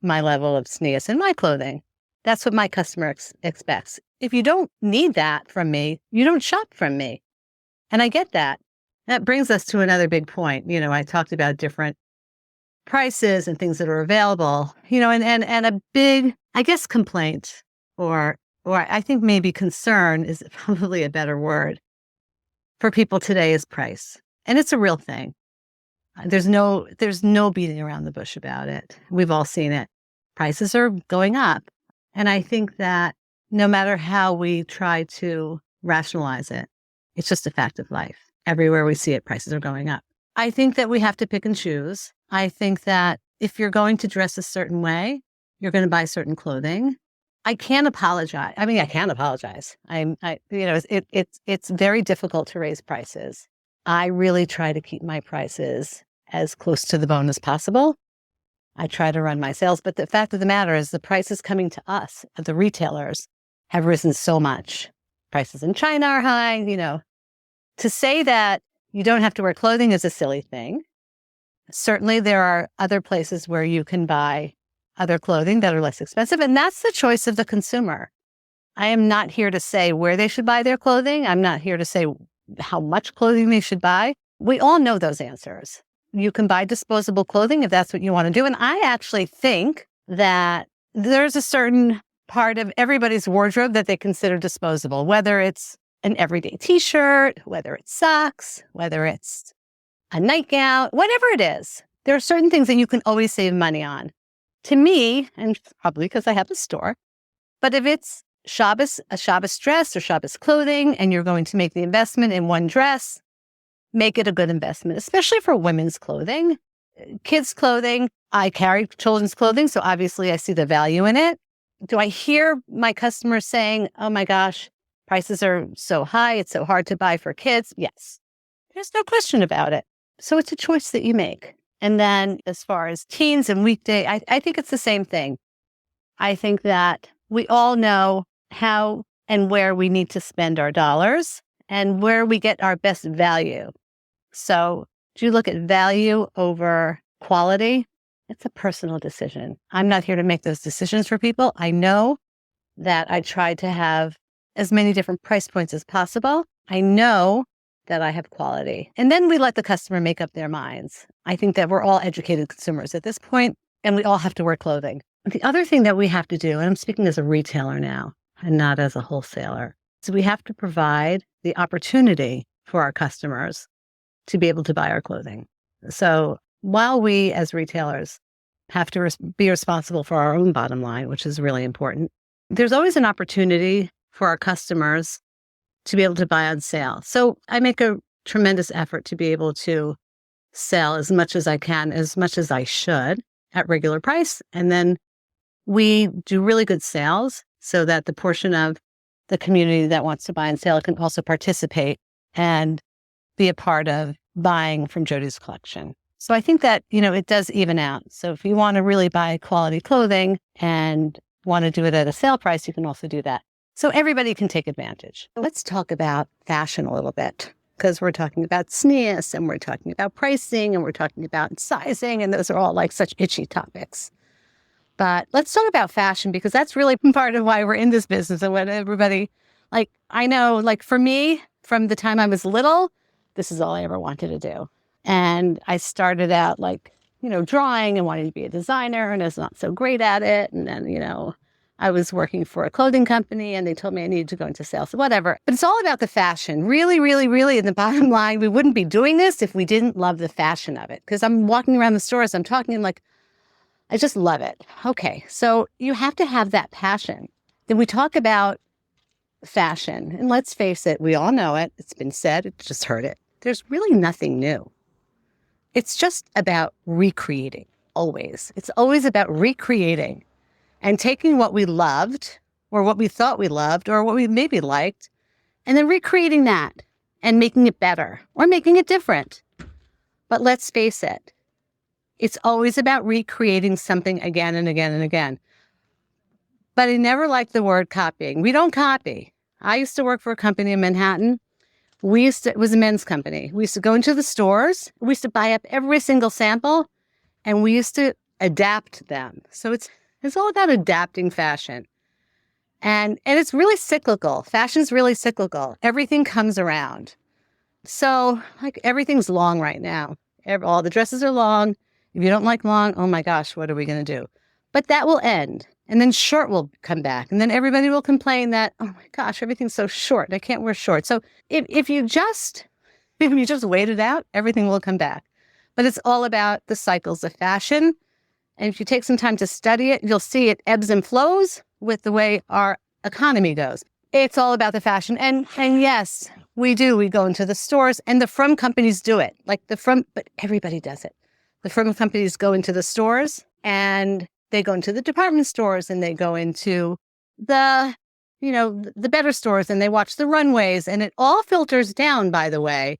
my level of tznius in my clothing. That's what my customer expects. If you don't need that from me, you don't shop from me. And I get that. That brings us to another big point. I talked about different prices and things that are available, and a big, I guess, complaint or I think maybe concern is probably a better word for people today is price. And it's a real thing. There's no beating around the bush about it. We've all seen it. Prices are going up. And I think that no matter how we try to rationalize it, it's just a fact of life. Everywhere we see it, prices are going up. I think that we have to pick and choose. I think that if you're going to dress a certain way, you're going to buy certain clothing. I can't apologize. I mean, I can apologize. It's very difficult to raise prices. I really try to keep my prices as close to the bone as possible. I try to run my sales, but the fact of the matter is the prices coming to us, the retailers, have risen so much. Prices in China are high, To say that you don't have to wear clothing is a silly thing. Certainly there are other places where you can buy other clothing that are less expensive, and that's the choice of the consumer. I am not here to say where they should buy their clothing. I'm not here to say how much clothing they should buy. We all know those answers. You can buy disposable clothing if that's what you want to do. And I actually think that there's a certain part of everybody's wardrobe that they consider disposable, whether it's an everyday t-shirt, whether it's socks, whether it's a nightgown, whatever it is. There are certain things that you can always save money on. To me, and probably because I have a store, but if it's a Shabbos dress or Shabbos clothing, and you're going to make the investment in one dress, make it a good investment, especially for women's clothing, kids' clothing. I carry children's clothing, so obviously I see the value in it. Do I hear my customers saying, oh my gosh, prices are so high, it's so hard to buy for kids? Yes, there's no question about it. So it's a choice that you make. And then as far as teens and weekday, I think it's the same thing. I think that we all know how and where we need to spend our dollars and where we get our best value. So Do you look at value over quality? It's a personal decision. I'm not here to make those decisions for people. I know that I try to have as many different price points as possible. I know that I have quality. And then we let the customer make up their minds. I think that we're all educated consumers at this point, and we all have to wear clothing. The other thing that we have to do, and I'm speaking as a retailer now and not as a wholesaler, is we have to provide the opportunity for our customers to be able to buy our clothing. So while we as retailers have to be responsible for our own bottom line, which is really important, there's always an opportunity for our customers to be able to buy on sale. So I make a tremendous effort to be able to sell as much as I can, as much as I should at regular price. And then we do really good sales so that the portion of the community that wants to buy on sale can also participate and be a part of buying from Jody's collection. So I think that, it does even out. So if you want to really buy quality clothing and want to do it at a sale price, you can also do that. So everybody can take advantage. Let's talk about fashion a little bit, because we're talking about SNES and we're talking about pricing and we're talking about sizing, and those are all like such itchy topics. But let's talk about fashion, because that's really part of why we're in this business and what everybody, I know, for me, from the time I was little, this is all I ever wanted to do. And I started out drawing and wanting to be a designer, and I was not so great at it. And then, I was working for a clothing company and they told me I needed to go into sales, whatever. But it's all about the fashion. Really, really, really, in the bottom line, we wouldn't be doing this if we didn't love the fashion of it. Because I'm walking around the stores, I'm talking and I just love it. Okay, so you have to have that passion. Then we talk about fashion. And let's face it, we all know it. It's been said, it's just heard it. There's really nothing new. It's just about recreating, always. It's always about recreating and taking what we loved or what we thought we loved or what we maybe liked, and then recreating that and making it better or making it different. But let's face it, it's always about recreating something again and again and again. But I never liked the word copying. We don't copy. I used to work for a company in Manhattan. It was a men's company. We used to go into the stores. We used to buy up every single sample, and we used to adapt them. So it's all about adapting fashion. And it's really cyclical. Fashion's really cyclical. Everything comes around. So everything's long right now. All the dresses are long. If you don't like long, oh my gosh, what are we going to do? But that will end. And then short will come back. And then everybody will complain that, oh my gosh, everything's so short. I can't wear short. So if you just wait it out, everything will come back. But it's all about the cycles of fashion. And if you take some time to study it, you'll see it ebbs and flows with the way our economy goes. It's all about the fashion. And yes, we do. We go into the stores, and the from companies do it. But everybody does it. The from companies go into the stores, and they go into the department stores, and they go into the better stores, and they watch the runways, and it all filters down, by the way,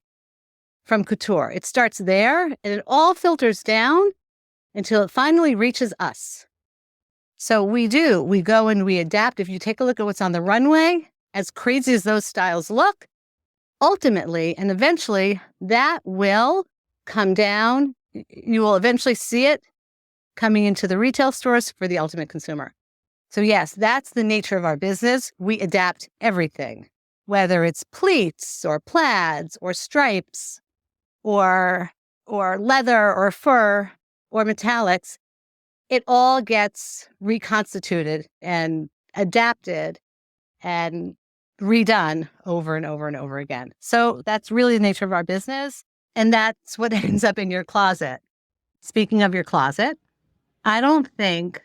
from couture. It starts there, and it all filters down until it finally reaches us. So we go and we adapt. If you take a look at what's on the runway, as crazy as those styles look, ultimately and eventually that will come down. You will eventually see it coming into the retail stores for the ultimate consumer. So yes, that's the nature of our business. We adapt everything, whether it's pleats or plaids or stripes or leather or fur or metallics. It all gets reconstituted and adapted and redone over and over and over again. So that's really the nature of our business. And that's what ends up in your closet. Speaking of your closet, I don't think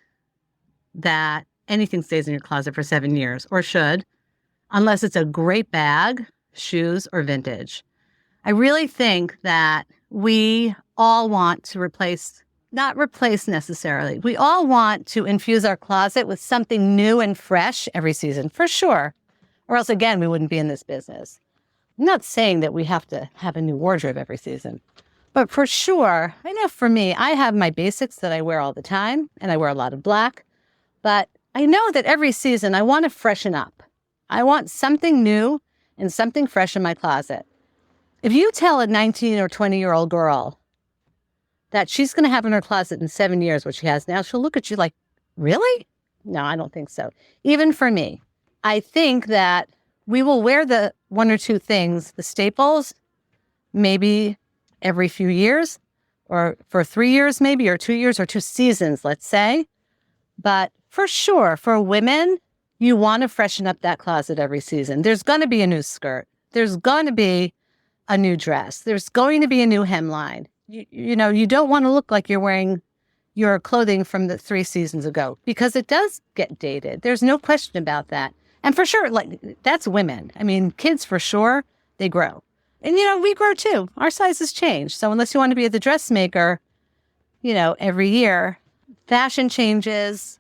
that anything stays in your closet for 7 years, or should, unless it's a great bag, shoes, or vintage. I really think that we all want to not replace necessarily. We all want to infuse our closet with something new and fresh every season, for sure. Or else, again, we wouldn't be in this business. I'm not saying that we have to have a new wardrobe every season. But for sure, I know for me, I have my basics that I wear all the time, and I wear a lot of black. But I know that every season I want to freshen up. I want something new and something fresh in my closet. If you tell a 19 or 20-year-old girl that she's going to have in her closet in 7 years what she has now, she'll look at you like, really? No, I don't think so. Even for me, I think that we will wear the one or two things, the staples, maybe every few years, or for 3 years maybe, or 2 years, or 2 seasons, let's say. But for sure, for women, you want to freshen up that closet every season. There's going to be a new skirt. There's going to be a new dress. There's going to be a new hemline. You know, you don't want to look like you're wearing your clothing from the 3 seasons ago, because it does get dated. There's no question about that. And for sure, like, that's women. I mean, kids for sure, they grow. And, you know, we grow too. Our sizes change. So unless you want to be the dressmaker, you know, every year, fashion changes,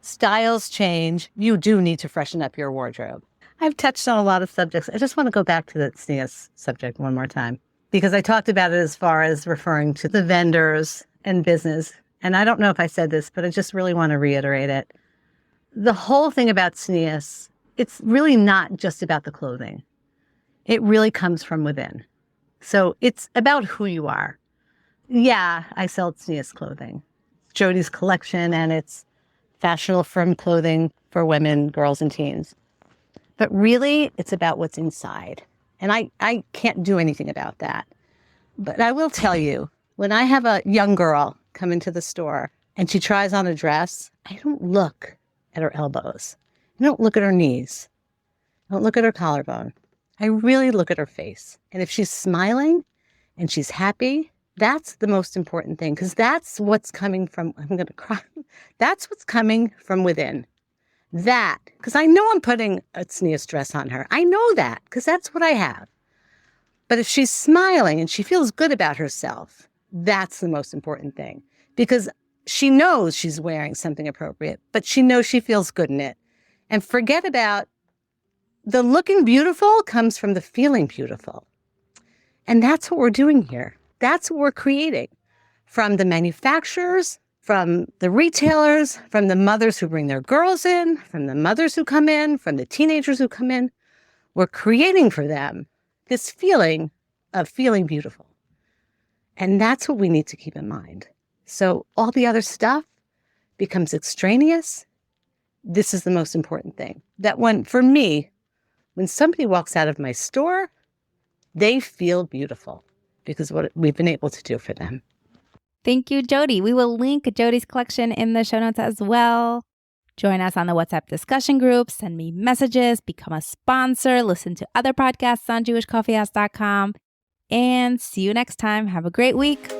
styles change. You do need to freshen up your wardrobe. I've touched on a lot of subjects. I just want to go back to the SNEAS subject one more time, because I talked about it as far as referring to the vendors and business. And I don't know if I said this, but I just really want to reiterate it. The whole thing about SNEAS, it's really not just about the clothing. It really comes from within. So it's about who you are. Yeah, I sell SNEAS clothing. It's Jody's collection, and it's fashionable firm clothing for women, girls, and teens. But really, it's about what's inside. And I can't do anything about that. But I will tell you, when I have a young girl come into the store and she tries on a dress, I don't look at her elbows. I don't look at her knees. I don't look at her collarbone. I really look at her face. And if she's smiling and she's happy, that's the most important thing, because that's what's coming from, I'm going to cry. That's what's coming from within. That, because I know I'm putting a SNEAS dress on her. I know that, because that's what I have. But if she's smiling and she feels good about herself, that's the most important thing, because she knows she's wearing something appropriate, but she knows she feels good in it. And forget about the looking beautiful comes from the feeling beautiful. And that's what we're doing here. That's what we're creating, from the manufacturers, from the retailers, from the mothers who bring their girls in, from the mothers who come in, from the teenagers who come in. We're creating for them this feeling of feeling beautiful. And that's what we need to keep in mind. So all the other stuff becomes extraneous. This is the most important thing. That for me, when somebody walks out of my store, they feel beautiful, because what we've been able to do for them. Thank you, Jody. We will link Jody's collection in the show notes as well. Join us on the WhatsApp discussion group. Send me messages. Become a sponsor. Listen to other podcasts on jewishcoffeehouse.com. And see you next time. Have a great week.